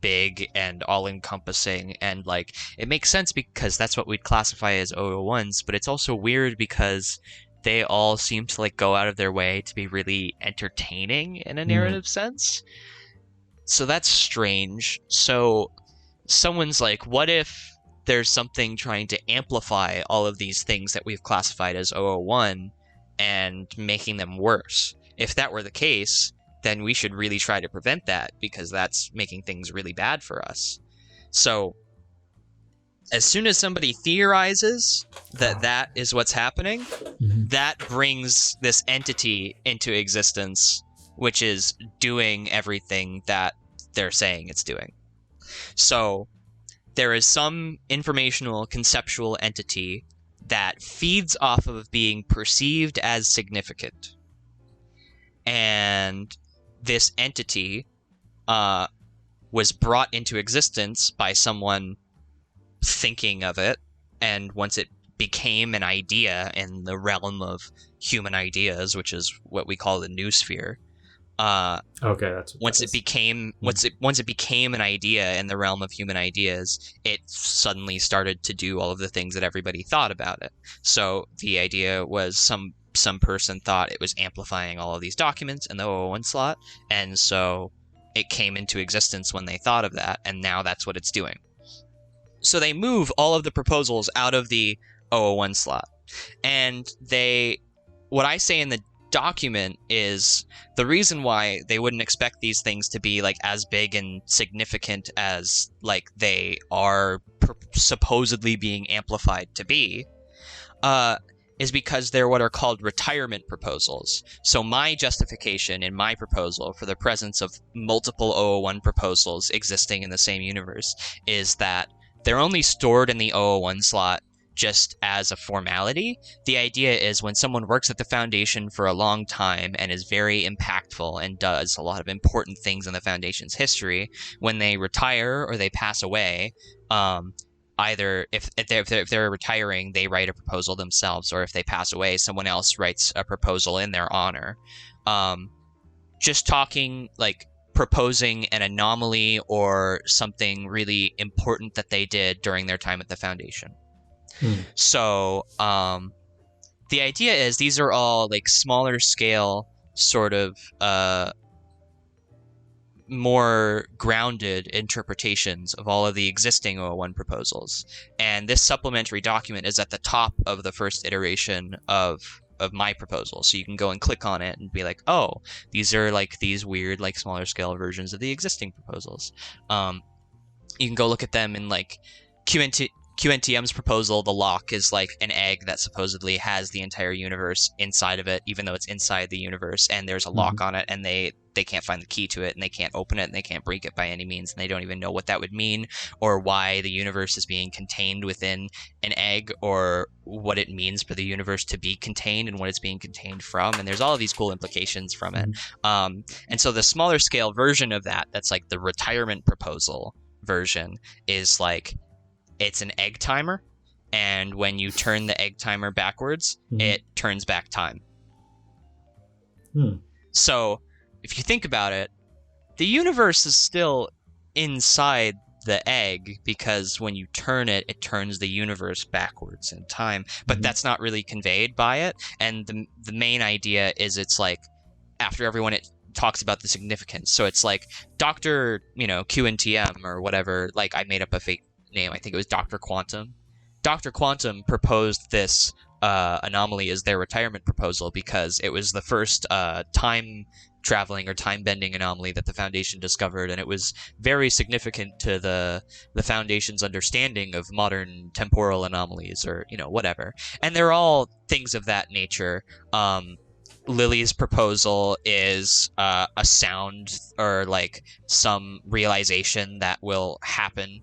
big and all-encompassing, and like it makes sense because that's what we'd classify as 001s, but it's also weird because they all seem to like go out of their way to be really entertaining in a narrative sense. So that's strange. So someone's like, what if there's something trying to amplify all of these things that we've classified as 001 and making them worse? If that were the case, then we should really try to prevent that, because that's making things really bad for us. So as soon as somebody theorizes that that is what's happening, that brings this entity into existence, which is doing everything that they're saying it's doing. So there is some informational conceptual entity that feeds off of being perceived as significant. And this entity was brought into existence by someone thinking of it, and once it became an idea in the realm of human ideas, which is what we call the noosphere. Okay, that's what once it became once it became an idea in the realm of human ideas, it suddenly started to do all of the things that everybody thought about it. So the idea was some person thought it was amplifying all of these documents in the 001 slot, and so it came into existence when they thought of that, and now that's what it's doing. So they move all of the proposals out of the 001 slot, and what I say in the document is the reason why they wouldn't expect these things to be like as big and significant as like they are supposedly being amplified to be, is because they're what are called retirement proposals. So my justification in my proposal for the presence of multiple 001 proposals existing in the same universe is that they're only stored in the 001 slot just as a formality. The idea is when someone works at the Foundation for a long time and is very impactful and does a lot of important things in the Foundation's history, when they retire or they pass away, either if they're retiring, they write a proposal themselves, or if they pass away, someone else writes a proposal in their honor. Just talking, like proposing an anomaly or something really important that they did during their time at the Foundation. So the idea is these are all like smaller scale, sort of more grounded interpretations of all of the existing 001 proposals. And this supplementary document is at the top of the first iteration of my proposal. So you can go and click on it and be like, oh, these are like these weird, like smaller scale versions of the existing proposals. You can go look at them in like QNTM's proposal. The lock is like an egg that supposedly has the entire universe inside of it, even though it's inside the universe, and there's a lock on it, and they can't find the key to it, and they can't open it, and they can't break it by any means, and they don't even know what that would mean, or why the universe is being contained within an egg, or what it means for the universe to be contained and what it's being contained from. And there's all of these cool implications from it. And so the smaller scale version of that's like the retirement proposal version, is like, it's an egg timer, and when you turn the egg timer backwards, it turns back time. So if you think about it, the universe is still inside the egg, because when you turn it, it turns the universe backwards in time, but that's not really conveyed by it. And the main idea is it's like, after everyone, it talks about the significance. So it's like Dr. QNTM or whatever, like I made up a fake name. I think it was Dr. Quantum. Dr. Quantum proposed this anomaly is their retirement proposal, because it was the first time traveling or time bending anomaly that the Foundation discovered, and it was very significant to the Foundation's understanding of modern temporal anomalies, or whatever. And they're all things of that nature. Lily's proposal is a sound, or like some realization that will happen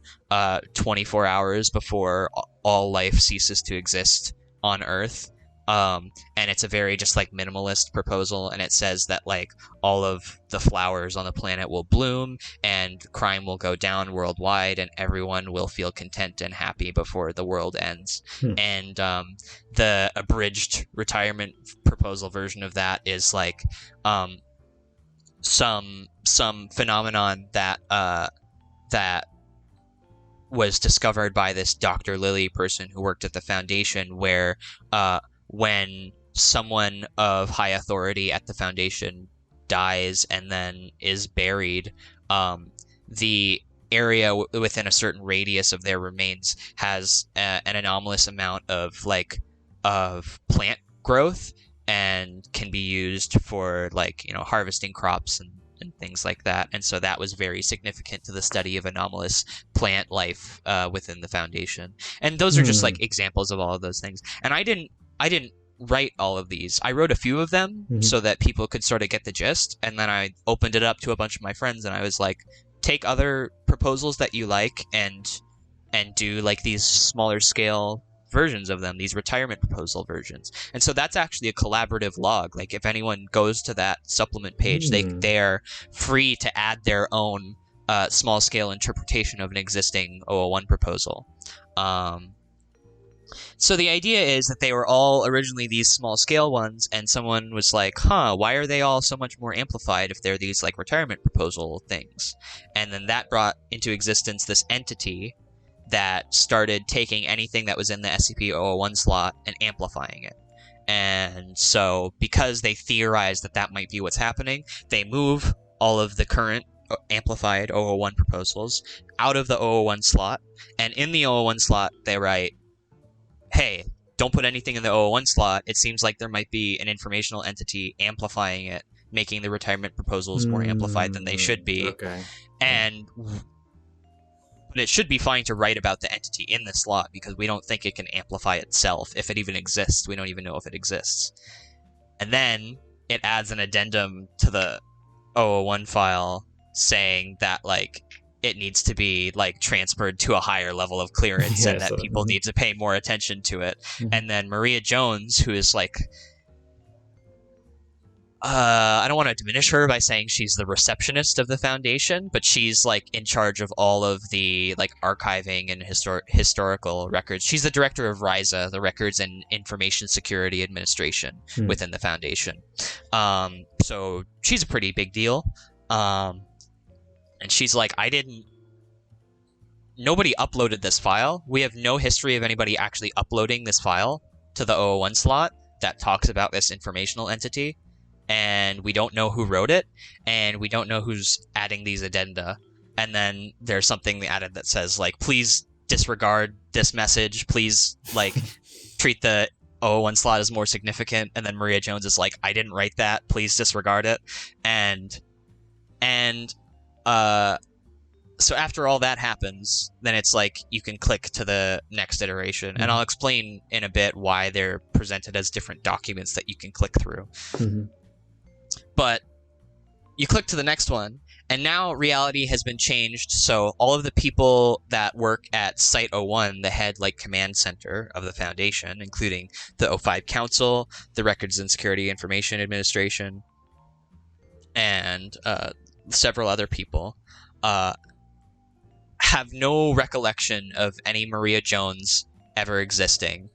24 hours before all life ceases to exist on Earth. And it's a very just like minimalist proposal, and it says that like all of the flowers on the planet will bloom and crime will go down worldwide and everyone will feel content and happy before the world ends. And the abridged retirement proposal version of that is like some phenomenon that that was discovered by this Dr. Lilly person who worked at the Foundation, where when someone of high authority at the Foundation dies and then is buried, the area within a certain radius of their remains has an anomalous amount of plant growth, and can be used for harvesting crops and things like that. And so that was very significant to the study of anomalous plant life within the Foundation. And those are just like examples of all of those things. And I didn't write all of these. I wrote a few of them so that people could sort of get the gist, and then I opened it up to a bunch of my friends, and I was like, take other proposals that you like and do like these smaller scale versions of them, these retirement proposal versions. And so that's actually a collaborative log. Like if anyone goes to that supplement page, they're free to add their own small scale interpretation of an existing 001 proposal. So the idea is that they were all originally these small scale ones, and someone was like, why are they all so much more amplified if they're these like retirement proposal things? And then that brought into existence this entity that started taking anything that was in the SCP-001 slot and amplifying it. And so because they theorized that might be what's happening, they move all of the current amplified 001 proposals out of the 001 slot, and in the 001 slot they write, hey, don't put anything in the 001 slot. It seems like there might be an informational entity amplifying it, making the retirement proposals more amplified than they should be. Okay. And but it should be fine to write about the entity in the slot, because we don't think it can amplify itself. If it even exists, we don't even know if it exists. And then it adds an addendum to the 001 file saying that like it needs to be like transferred to a higher level of clearance, and that people need to pay more attention to it. And then Maria Jones, who is like, I don't want to diminish her by saying she's the receptionist of the Foundation, but she's like in charge of all of the like archiving and historical records. She's the director of RISA, the Records and Information Security Administration within the Foundation. So she's a pretty big deal. And she's like, nobody uploaded this file. We have no history of anybody actually uploading this file to the 001 slot that talks about this informational entity. And we don't know who wrote it, and we don't know who's adding these addenda. And then there's something added that says, like, please disregard this message. Please, like, treat the 001 slot as more significant. And then Maria Jones is like, I didn't write that. Please disregard it. So after all that happens, then it's like you can click to the next iteration. And I'll explain in a bit why they're presented as different documents that you can click through. But you click to the next one, and now reality has been changed. So all of the people that work at Site-01, the head like command center of the Foundation, including the 05 Council, the Records and Security Information Administration, and several other people, have no recollection of any Maria Jones ever existing,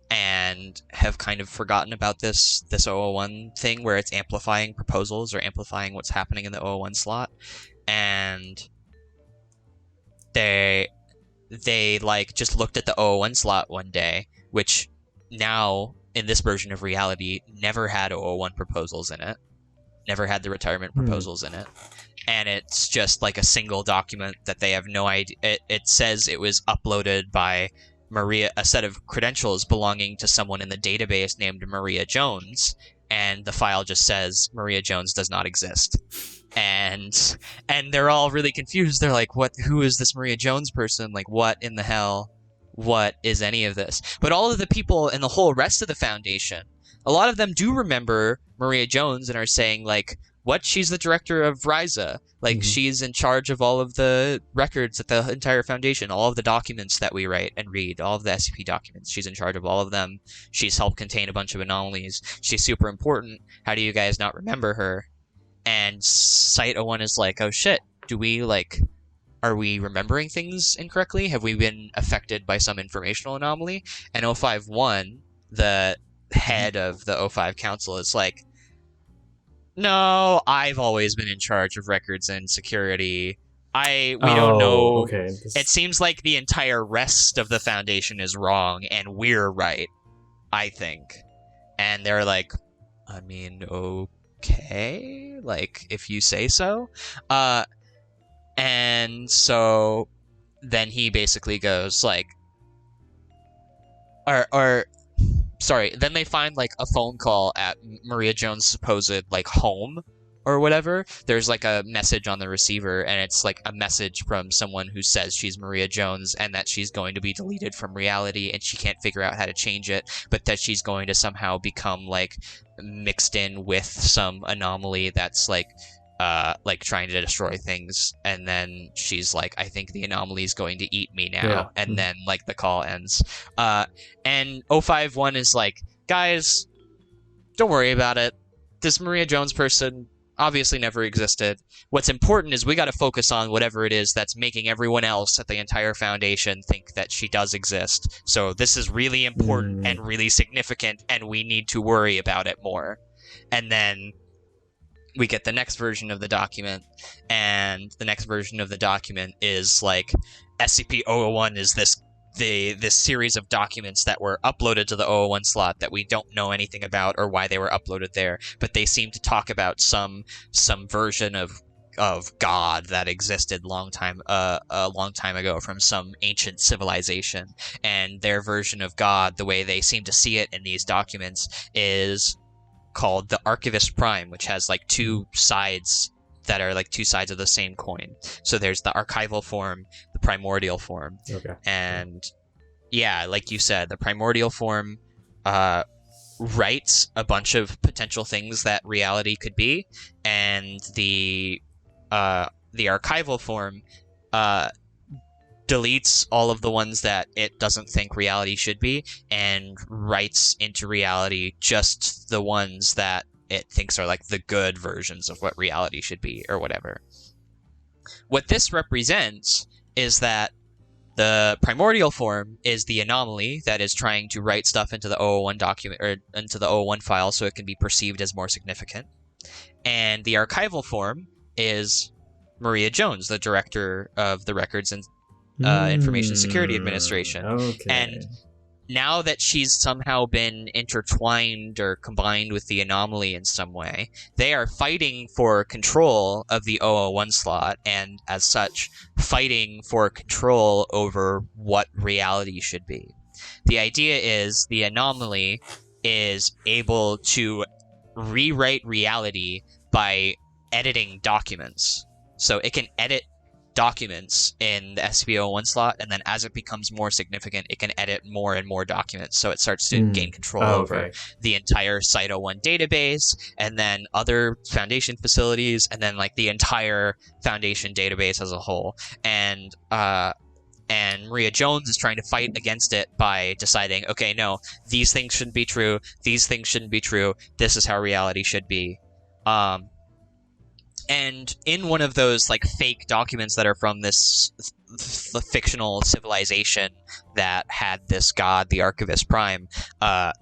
and have kind of forgotten about this 001 thing where it's amplifying proposals or amplifying what's happening in the 001 slot. And they like just looked at the 001 slot one day, which now in this version of reality never had 001 proposals in it, never had the retirement proposals in it. And it's just like a single document that they have no idea. It says it was uploaded by a set of credentials belonging to someone in the database named Maria Jones, and the file just says Maria Jones does not exist. And they're all really confused. They're like, "What? Who is this Maria Jones person? Like, what in the hell? What is any of this?" But all of the people in the whole rest of the Foundation, a lot of them do remember Maria Jones and are saying, like, "What? She's the director of RISA. Like, she's in charge of all of the records at the entire Foundation, all of the documents that we write and read, all of the SCP documents. She's in charge of all of them. She's helped contain a bunch of anomalies. She's super important. How do you guys not remember her?" And Site-01 is like, "Oh shit, are we remembering things incorrectly? Have we been affected by some informational anomaly?" And 051, the head of the O5 Council, is like, "No, I've always been in charge of records and security. We don't know. Okay. It seems like the entire rest of the Foundation is wrong, and we're right, I think." And they're like, "I mean, okay, like, if you say so." And so then he basically goes like, then they find like a phone call at Maria Jones' supposed like home or whatever. There's like a message on the receiver, and it's like a message from someone who says she's Maria Jones and that she's going to be deleted from reality and she can't figure out how to change it, but that she's going to somehow become like mixed in with some anomaly that's like trying to destroy things. And then she's like, "I think the anomaly is going to eat me now." Yeah. And then like the call ends. And 051 is like, "Guys, don't worry about it. This Maria Jones person obviously never existed. What's important is we got to focus on whatever it is that's making everyone else at the entire Foundation think that she does exist. So this is really important and really significant, and we need to worry about it more." And then we get the next version of the document, and the next version of the document is like, SCP-001 is this series of documents that were uploaded to the 001 slot that we don't know anything about or why they were uploaded there, but they seem to talk about some version of God that existed a long time ago from some ancient civilization. And their version of God, the way they seem to see it in these documents, is called the Archivist Prime, which has like two sides that are like two sides of the same coin. So there's the archival form, the primordial form. Okay. And yeah, like you said, the primordial form writes a bunch of potential things that reality could be, and the archival form deletes all of the ones that it doesn't think reality should be, and writes into reality just the ones that it thinks are like the good versions of what reality should be, or whatever. What this represents is that the primordial form is the anomaly that is trying to write stuff into the 001 document, or into the 001 file, so it can be perceived as more significant. And the archival form is Maria Jones, the director of the Records and Information Security Administration. Okay. And now that she's somehow been intertwined or combined with the anomaly in some way, they are fighting for control of the 001 slot, and as such, fighting for control over what reality should be. The idea is the anomaly is able to rewrite reality by editing documents. So it can edit documents in the SCP-001 slot, and then as it becomes more significant, it can edit more and more documents, so it starts to gain control over the entire Site-01 database, and then other Foundation facilities, and then like the entire Foundation database as a whole. And Maria Jones is trying to fight against it by deciding, okay, no, these things shouldn't be true, these things shouldn't be true, this is how reality should be. And in one of those like fake documents that are from this fictional civilization that had this god, the Archivist Prime,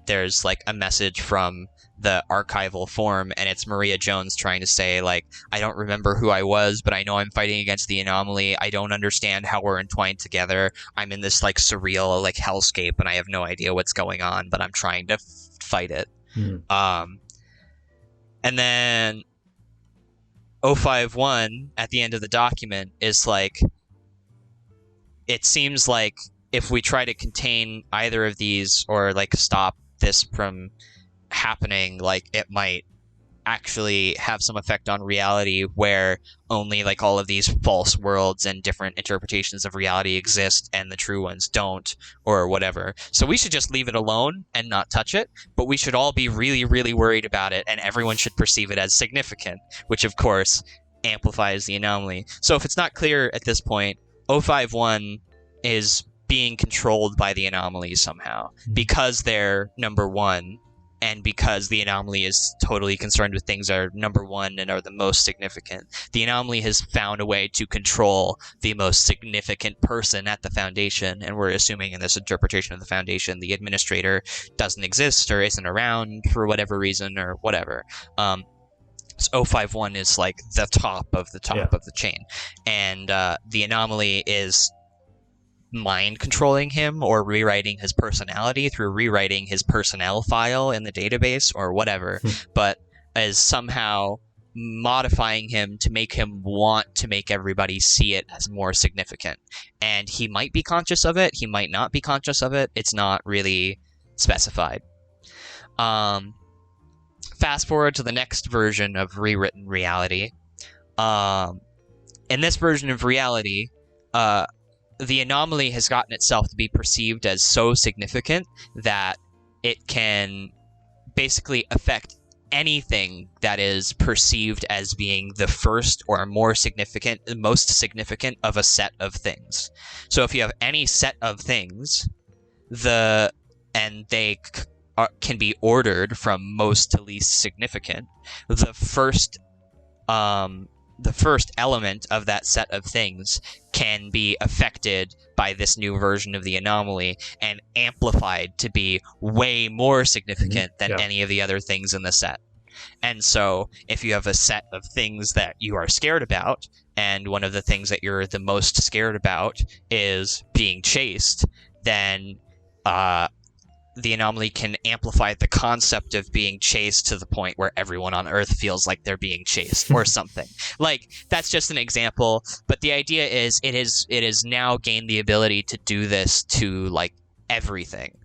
there's like a message from the archival form, and it's Maria Jones trying to say, like, "I don't remember who I was, but I know I'm fighting against the anomaly. I don't understand how we're entwined together. I'm in this like surreal like hellscape, and I have no idea what's going on, but I'm trying to fight it." And then 051 at the end of the document is like, it seems like if we try to contain either of these or like stop this from happening, like it might actually have some effect on reality where only like all of these false worlds and different interpretations of reality exist and the true ones don't, or whatever. So we should just leave it alone and not touch it, but we should all be really, really worried about it, and everyone should perceive it as significant, which of course amplifies the anomaly. So if it's not clear at this point, 051 is being controlled by the anomaly somehow because they're number one, and because the anomaly is totally concerned with things that are number one and are the most significant. The anomaly has found a way to control the most significant person at the Foundation, and we're assuming in this interpretation of the Foundation, the administrator doesn't exist or isn't around for whatever reason or whatever. So 051 is like the top of the top of the chain, and the anomaly is mind controlling him or rewriting his personality through rewriting his personnel file in the database or whatever, but is somehow modifying him to make him want to make everybody see it as more significant. And he might be conscious of it, he might not be conscious of it, it's not really specified. Fast forward to the next version of rewritten reality. In this version of reality, the anomaly has gotten itself to be perceived as so significant that it can basically affect anything that is perceived as being the first or most significant of a set of things. So if you have any set of things, and they can be ordered from most to least significant, the first element of that set of things can be affected by this new version of the anomaly and amplified to be way more significant than any of the other things in the set. And so if you have a set of things that you are scared about, and one of the things that you're the most scared about is being chased, then the anomaly can amplify the concept of being chased to the point where everyone on Earth feels like they're being chased or something. Like, that's just an example, but the idea is it has now gained the ability to do this to like everything.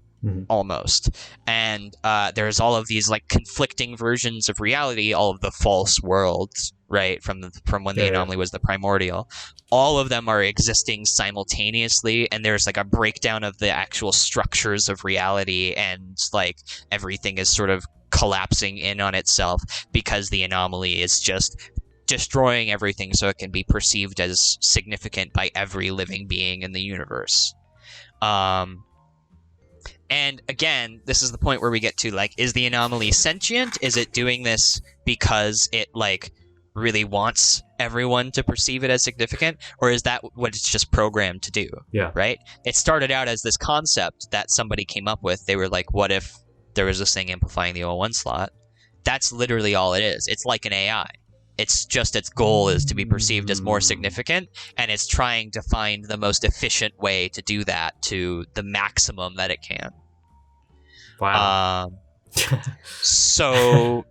Almost. And there's all of these like conflicting versions of reality, all of the false worlds, right, from when the anomaly was the primordial. All of them are existing simultaneously, and there's like a breakdown of the actual structures of reality, and like everything is sort of collapsing in on itself because the anomaly is just destroying everything so it can be perceived as significant by every living being in the universe. And again, this is the point where we get to, like, is the anomaly sentient? Is it doing this because it, like, really wants everyone to perceive it as significant? Or is that what it's just programmed to do? Yeah. Right? It started out as this concept that somebody came up with. They were like, what if there was this thing amplifying the 01 slot? That's literally all it is. It's like an AI. It's just its goal is to be perceived as more significant, and it's trying to find the most efficient way to do that to the maximum that it can. Wow. So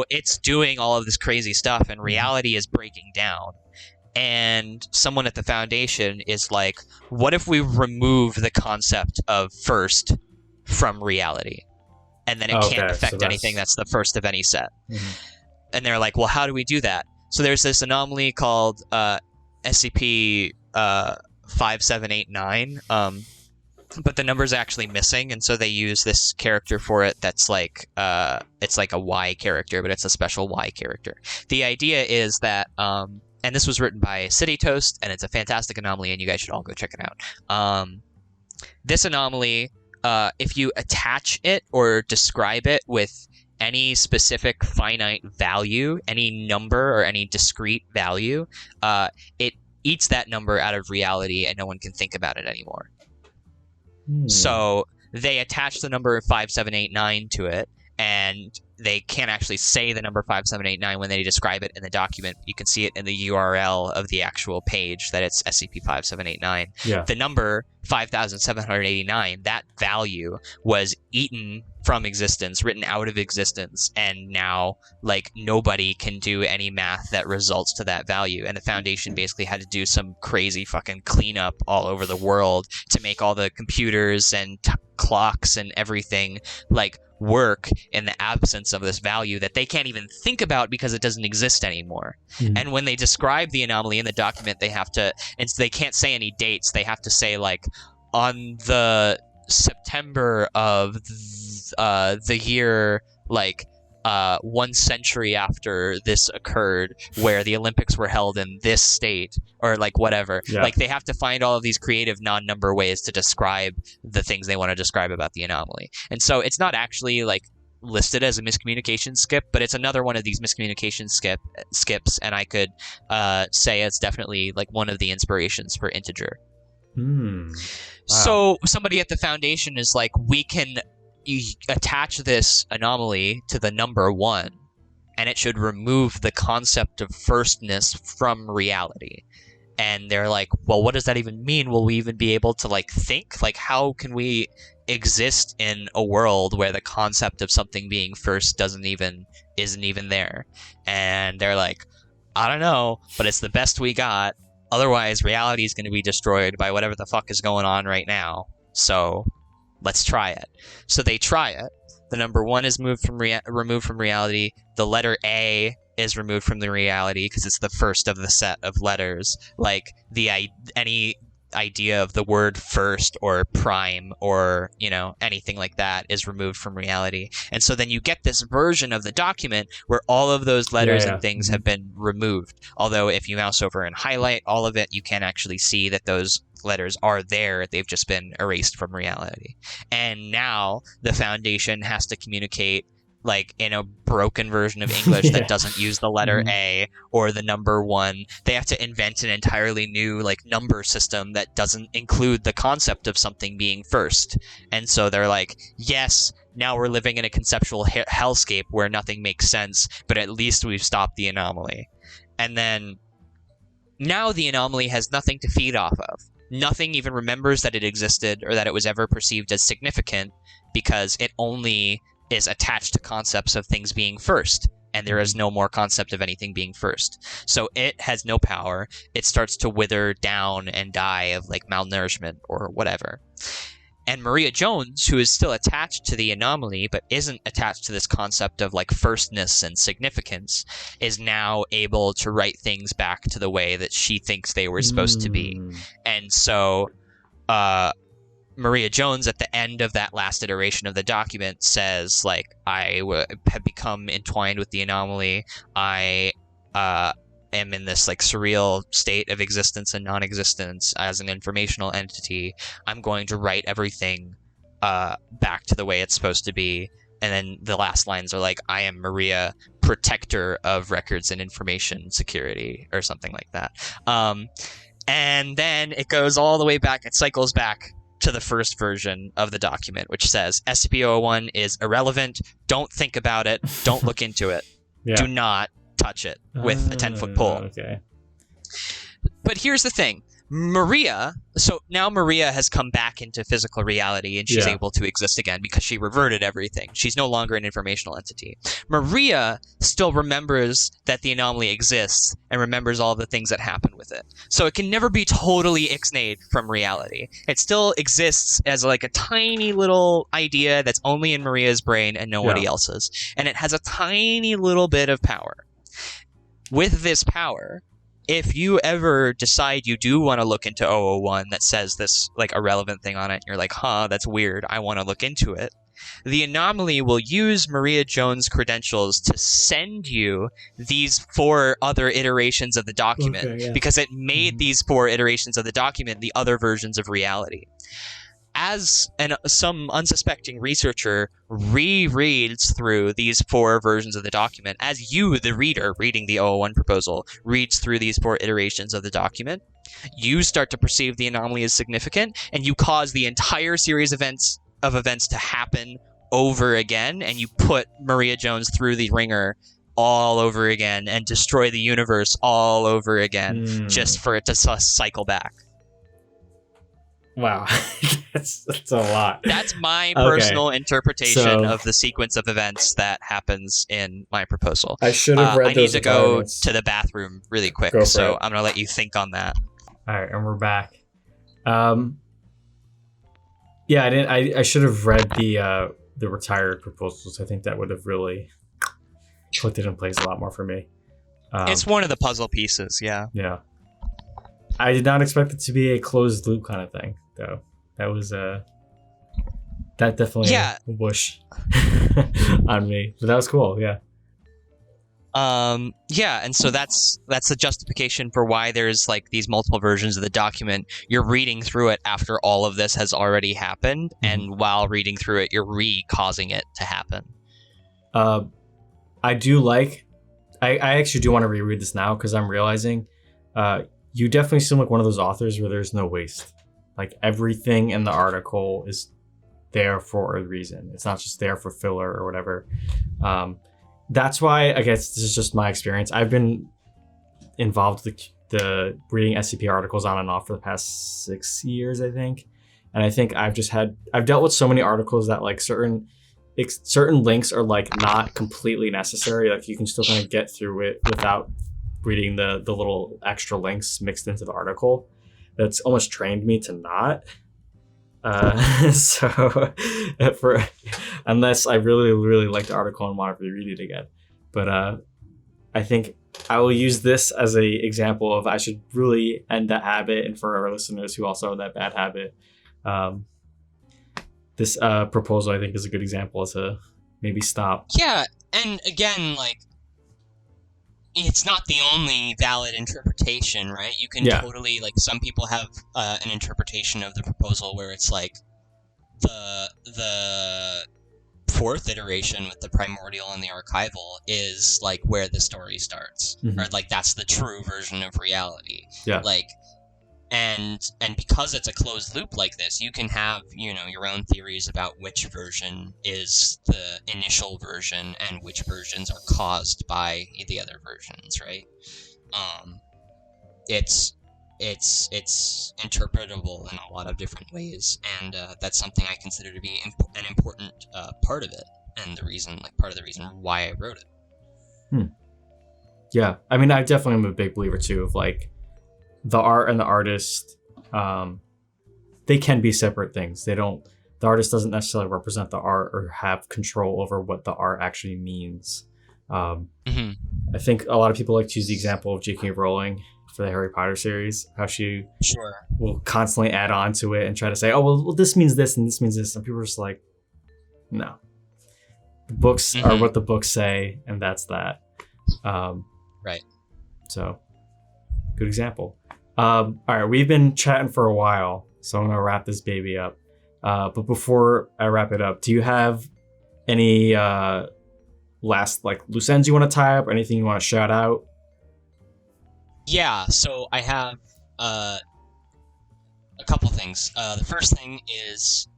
it's doing all of this crazy stuff, and reality is breaking down. And someone at the Foundation is like, what if we remove the concept of first from reality? And then it can't affect anything that's the first of any set. And they're like, well, how do we do that? So there's this anomaly called SCP-5789, but the number's actually missing, and so they use this character for it that's like, it's like a Y character, but it's a special Y character. The idea is that, and this was written by City Toast, and it's a fantastic anomaly, and you guys should all go check it out. This anomaly, if you attach it or describe it with any specific finite value, any number or any discrete value, it eats that number out of reality and no one can think about it anymore. So they attach the number 5789 to it, and they can't actually say the number 5789 when they describe it in the document. You can see it in the URL of the actual page that it's SCP-5789. Yeah. The number 5789, that value was eaten from existence, written out of existence, and now like nobody can do any math that results to that value. And the Foundation basically had to do some crazy fucking cleanup all over the world to make all the computers and clocks and everything like work in the absence of this value that they can't even think about because it doesn't exist anymore. And when they describe the anomaly in the document, they have to, and they can't say any dates. They have to say like on the September of the year like 1 century after this occurred, where the Olympics were held in this state, or like whatever. Yeah. Like they have to find all of these creative non-number ways to describe the things they want to describe about the anomaly. And so it's not actually like listed as a miscommunication skip, but it's another one of these miscommunication skips, and I could say it's definitely like one of the inspirations for integer. Wow. So somebody at the Foundation is like, we can attach this anomaly to the number 1, and it should remove the concept of firstness from reality. And they're like, well, what does that even mean? Will we even be able to like think? Like, how can we exist in a world where the concept of something being first isn't even there? And they're like, I don't know, but it's the best we got. Otherwise, reality is going to be destroyed by whatever the fuck is going on right now. So let's try it. So they try it. The number 1 is removed from reality. The letter A is removed from the reality because it's the first of the set of letters. Like any idea of the word first or prime or anything like that is removed from reality. And so then you get this version of the document where all of those letters and things have been removed. Although if you mouse over and highlight all of it, you can actually see that those letters are there. They've just been erased from reality. And now the Foundation has to communicate like in a broken version of English that doesn't use the letter A or the number 1. They have to invent an entirely new like number system that doesn't include the concept of something being first. And so they're like, yes, now we're living in a conceptual hellscape where nothing makes sense, but at least we've stopped the anomaly. And then now the anomaly has nothing to feed off of. Nothing even remembers that it existed or that it was ever perceived as significant, because it only is attached to concepts of things being first, and there is no more concept of anything being first. So it has no power. It starts to wither down and die of like malnourishment or whatever. And Maria Jones, who is still attached to the anomaly but isn't attached to this concept of like firstness and significance, is now able to write things back to the way that she thinks they were supposed to be. And so Maria Jones, at the end of that last iteration of the document, says, like, I have become entwined with the anomaly. I am in this, like, surreal state of existence and non-existence as an informational entity. I'm going to write everything back to the way it's supposed to be. And then the last lines are like, I am Maria, protector of records and information security, or something like that. And then it goes all the way back. It cycles back to the first version of the document, which says SCP-001 is irrelevant. Don't think about it. Don't look into it. Do not touch it with a 10-foot pole. Okay. But here's the thing. So now Maria has come back into physical reality, and she's able to exist again because she reverted everything. She's no longer an informational entity. Maria still remembers that the anomaly exists and remembers all the things that happened with it. So it can never be totally ixnayed from reality. It still exists as like a tiny little idea that's only in Maria's brain and nobody else's. And it has a tiny little bit of power. With this power, if you ever decide you do want to look into 001 that says this like irrelevant thing on it, and you're like, that's weird, I want to look into it, the anomaly will use Maria Jones' credentials to send you these 4 other iterations of the document, because it made these 4 iterations of the document the other versions of reality. As some unsuspecting researcher rereads through these 4 versions of the document, as you, the reader, reading the 001 proposal, reads through these 4 iterations of the document, you start to perceive the anomaly as significant, and you cause the entire series of events to happen over again, and you put Maria Jones through the ringer all over again and destroy the universe all over again just for it to cycle back. Wow. that's a lot. That's my personal interpretation of the sequence of events that happens in my proposal. I should have read those I need to go to the bathroom really quick, so I'm going to let you think on that. All right, and we're back. Yeah, I should have read the retired proposals. I think that would have really put it in place a lot more for me. It's one of the puzzle pieces, yeah. Yeah. I did not expect it to be a closed loop kind of thing, though. That was that definitely a whoosh on me. But that was cool, yeah. And so that's the justification for why there's like these multiple versions of the document. You're reading through it after all of this has already happened, and while reading through it, you're causing it to happen. I do like. I actually do want to reread this now because I'm realizing, you definitely seem like one of those authors where there's no waste. Like everything in the article is there for a reason. It's not just there for filler or whatever. That's why, I guess this is just my experience. I've been involved with the reading SCP articles on and off for the past 6 years, I think. And I think I've dealt with so many articles that like certain links are like not completely necessary. Like you can still kind of get through it without reading the little extra links mixed into the article. That's almost trained me to not. So unless I really, really like the article and want to reread it again. But I think I will use this as a example of I should really end that habit. And for our listeners who also have that bad habit, this proposal I think is a good example to maybe stop. Yeah, and again, like, it's not the only valid interpretation, right? You can totally, like, some people have an interpretation of the proposal where it's like the fourth iteration with the primordial and the archival is like where the story starts, or like that's the true version of reality. Yeah, like. And because it's a closed loop like this, you can have, your own theories about which version is the initial version and which versions are caused by the other versions, right? It's interpretable in a lot of different ways, and that's something I consider to be an important part of it, and part of the reason why I wrote it. Yeah, I mean, I definitely am a big believer too of like, the art and the artist, they can be separate things. The artist doesn't necessarily represent the art or have control over what the art actually means. I think a lot of people like to use the example of J.K. Rowling for the Harry Potter series, how she will constantly add on to it and try to say, oh, well, this means this and this means this. And people are just like, no. The books are what the books say, and that's that. Right. So, good example. All right, we've been chatting for a while, so I'm gonna wrap this baby up. But before I wrap it up, do you have any last like loose ends you want to tie up, or anything you want to shout out? Yeah, so I have a couple things. The first thing is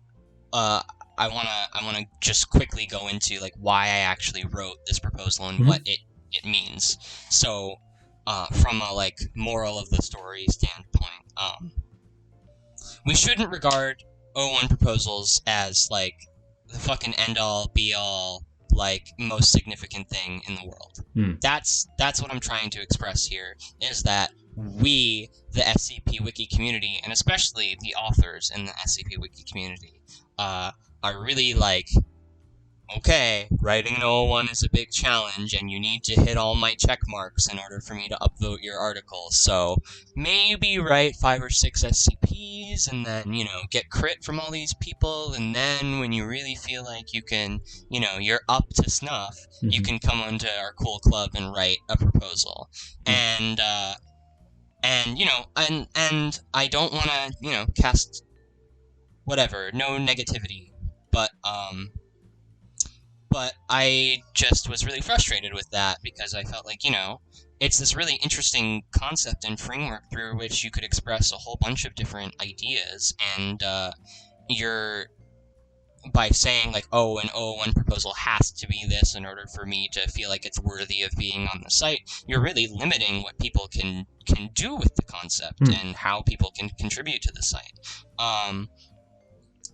I wanna just quickly go into like why I actually wrote this proposal and what it means. So. From a like moral of the story standpoint, we shouldn't regard O1 proposals as like the fucking end all be all like most significant thing in the world. That's what I'm trying to express here, is that we, the SCP Wiki community, and especially the authors in the SCP Wiki community, are really like, okay, writing an O1 is a big challenge, and you need to hit all my check marks in order for me to upvote your article. So maybe write 5 or 6 SCPs, and then, get crit from all these people, and then when you really feel like you can, you're up to snuff, you can come onto our cool club and write a proposal. And I don't want to, cast whatever, no negativity, but I just was really frustrated with that because I felt like, it's this really interesting concept and framework through which you could express a whole bunch of different ideas, and you're by saying like, oh, an O01 proposal has to be this in order for me to feel like it's worthy of being on the site, you're really limiting what people can do with the concept and how people can contribute to the site.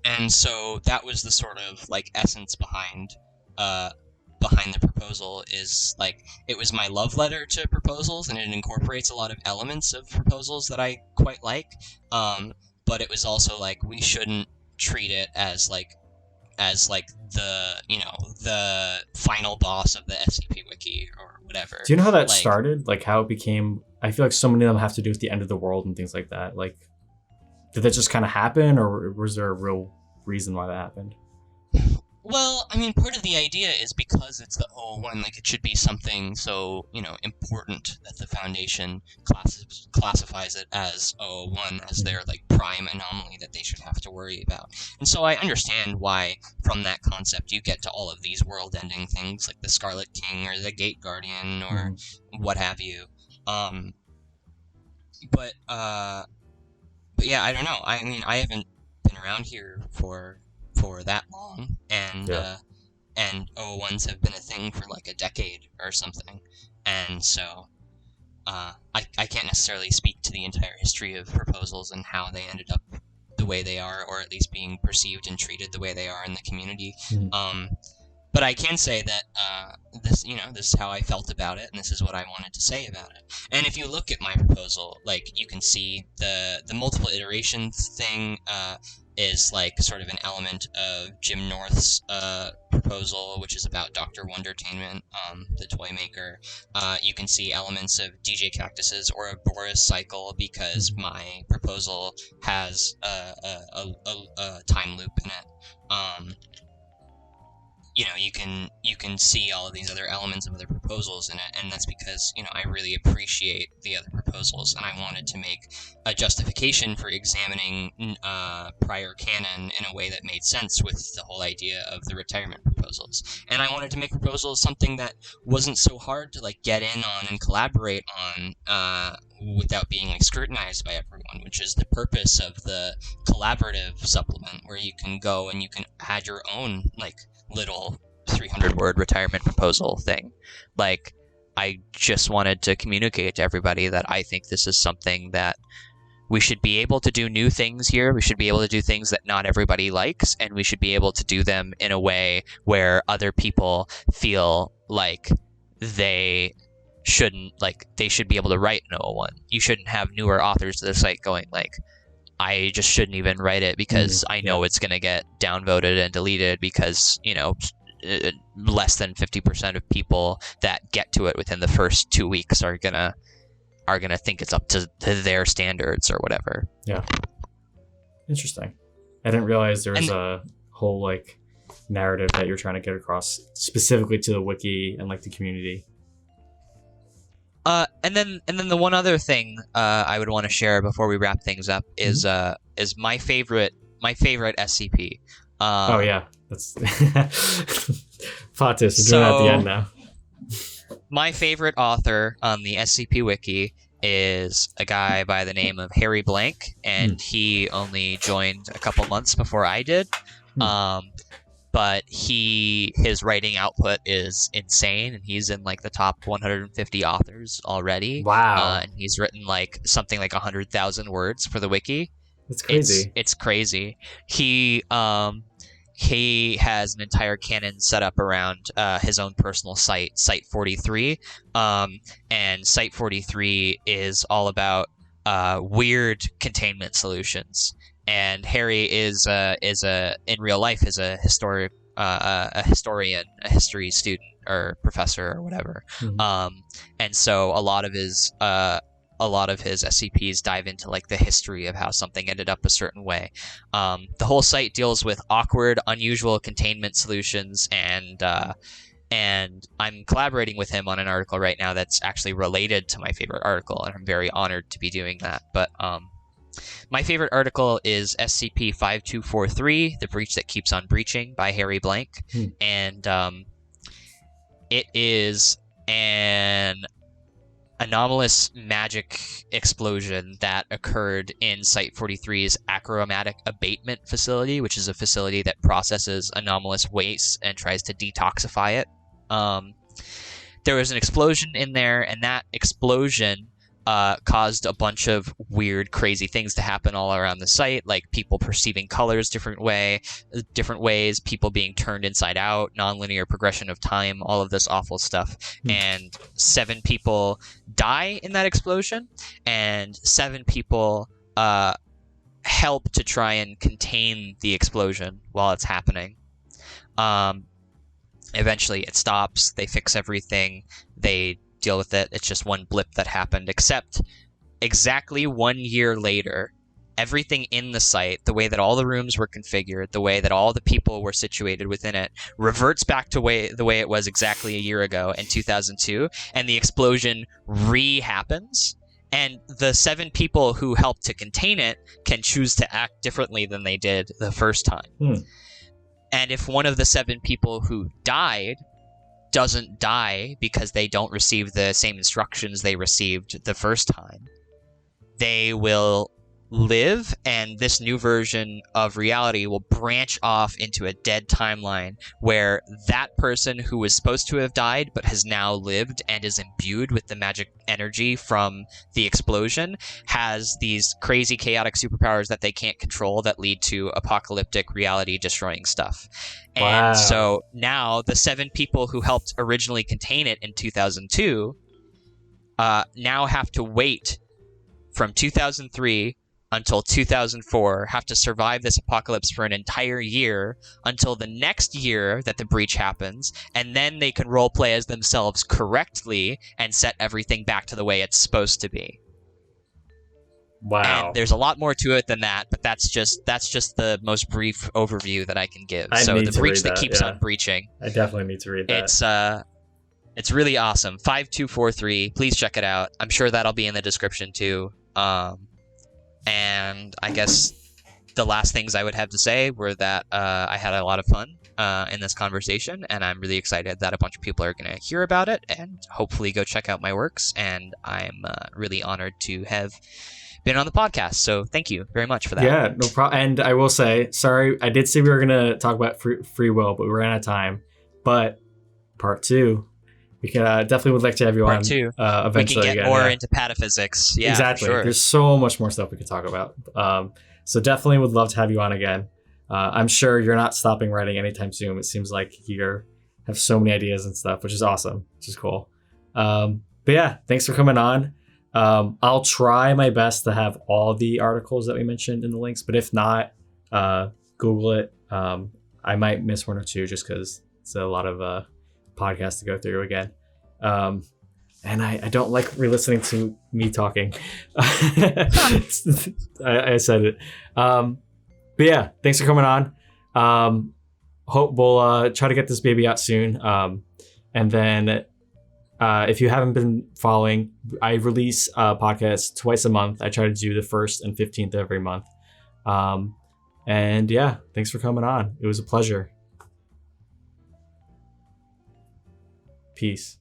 And so that was the sort of like essence behind the proposal, is like it was my love letter to proposals, and it incorporates a lot of elements of proposals that I quite like. But it was also like we shouldn't treat it as like the, you know, the final boss of the SCP Wiki or whatever. Do you know how that like, started? Like how it became? I feel like so many of them have to do with the end of the world and things like that. Like, did that just kind of happen, or was there a real reason why that happened? Well, I mean, part of the idea is because it's the O01, like, it should be something so, you know, important that the Foundation classifies it as O01, as their, like, prime anomaly that they should have to worry about. And so I understand why, from that concept, you get to all of these world-ending things, like the Scarlet King or the Gate Guardian or what have you. But yeah, I don't know. I mean, I haven't been around here for that long, and and O01s have been a thing for like a decade or something, and so I can't necessarily speak to the entire history of proposals and how they ended up the way they are, or at least being perceived and treated the way they are in the community. But I can say that this is how I felt about it, and this is what I wanted to say about it. And if you look at my proposal, like, you can see the multiple iterations thing is like sort of an element of Jim North's proposal, which is about Dr. Wondertainment, the toy maker. You can see elements of DJ Cactus's or a Boris cycle, because my proposal has a time loop in it. You know, you can see all of these other elements of other proposals in it, and that's because, you know, I really appreciate the other proposals, and I wanted to make a justification for examining prior canon in a way that made sense with the whole idea of the retirement proposals. And I wanted to make proposals something that wasn't so hard to like get in on and collaborate on without being like scrutinized by everyone, which is the purpose of the collaborative supplement, where you can go and you can add your own like little 300-word retirement proposal thing. Like, I just wanted to communicate to everybody that I think this is something that we should be able to do new things here. We should be able to do things that not everybody likes, and we should be able to do them in a way where other people feel like they shouldn't, like, they should be able to write an O01. You shouldn't have newer authors to the site going like, I just shouldn't even write it because I know it's going to get downvoted and deleted because, you know, less than 50% of people that get to it within the first 2 weeks are gonna think it's up to their standards or whatever. Yeah. Interesting. I didn't realize there was a whole like narrative that you're trying to get across specifically to the wiki and like the community. And then the one other thing I would want to share before we wrap things up is my favorite SCP. Oh yeah, that's Fatis. We're doing that at the end now. My favorite author on the SCP Wiki is a guy by the name of Harry Blank, and he only joined a couple months before I did. But his writing output is insane, and he's in like the top 150 authors already. Wow! And he's written like something like 100,000 words for the wiki. That's crazy. It's crazy. He has an entire canon set up around his own personal site, Site 43, and Site 43 is all about weird containment solutions. And Harry is in real life is a historian, a history student or professor or whatever. And so a lot of his SCPs dive into like the history of how something ended up a certain way. The whole site deals with awkward, unusual containment solutions, and I'm collaborating with him on an article right now that's actually related to my favorite article, and I'm very honored to be doing that. But my favorite article is SCP-5243, The Breach That Keeps on Breaching by Harry Blank. And it is an anomalous magic explosion that occurred in Site 43's achromatic abatement facility, which is a facility that processes anomalous waste and tries to detoxify it. There was an explosion in there, and that explosion caused a bunch of weird, crazy things to happen all around the site, like people perceiving colors different ways, people being turned inside out, nonlinear progression of time, all of this awful stuff. And 7 people die in that explosion, and 7 people help to try and contain the explosion while it's happening. Eventually it stops, they fix everything, they deal with it. It's just one blip that happened, except exactly 1 year later, everything in the site, the way that all the rooms were configured, the way that all the people were situated within it, reverts back to the way it was exactly a year ago in 2002, and the explosion re-happens, and the 7 people who helped to contain it can choose to act differently than they did the first time. And if one of the 7 people who died doesn't die because they don't receive the same instructions they received the first time, they will live, and this new version of reality will branch off into a dead timeline where that person who was supposed to have died but has now lived and is imbued with the magic energy from the explosion has these crazy chaotic superpowers that they can't control that lead to apocalyptic reality destroying stuff. Wow. And so now the 7 people who helped originally contain it in 2002 now have to wait from 2003 until 2004, have to survive this apocalypse for an entire year until the next year that the breach happens, and then they can roleplay as themselves correctly and set everything back to the way it's supposed to be. Wow. And there's a lot more to it than that, but that's just the most brief overview that I can give. I So need the to breach read that that, keeps yeah. on breaching. I definitely need to read that. It's really awesome. 5243. Please check it out. I'm sure that'll be in the description too. And I guess the last things I would have to say were that I had a lot of fun in this conversation, and I'm really excited that a bunch of people are going to hear about it and hopefully go check out my works. And I'm really honored to have been on the podcast. So thank you very much for that. Yeah, no problem. And I will say, sorry, I did say we were going to talk about free will, but we ran out of time. But part 2, we can definitely would like to have you Part on 2. eventually. We can get again, more yeah. into pataphysics. Yeah, exactly. Sure. There's so much more stuff we could talk about. So definitely would love to have you on again. I'm sure you're not stopping writing anytime soon. It seems like you have so many ideas and stuff, which is awesome, which is cool. But yeah, thanks for coming on. I'll try my best to have all the articles that we mentioned in the links, but if not, Google it. I might miss 1 or 2 just because it's a lot of podcasts to go through again. And I don't like re-listening to me talking. I said it. But yeah, thanks for coming on. Hope we'll try to get this baby out soon. And then if you haven't been following, I release podcasts twice a month. I try to do the 1st and 15th of every month. And yeah, thanks for coming on. It was a pleasure. Peace.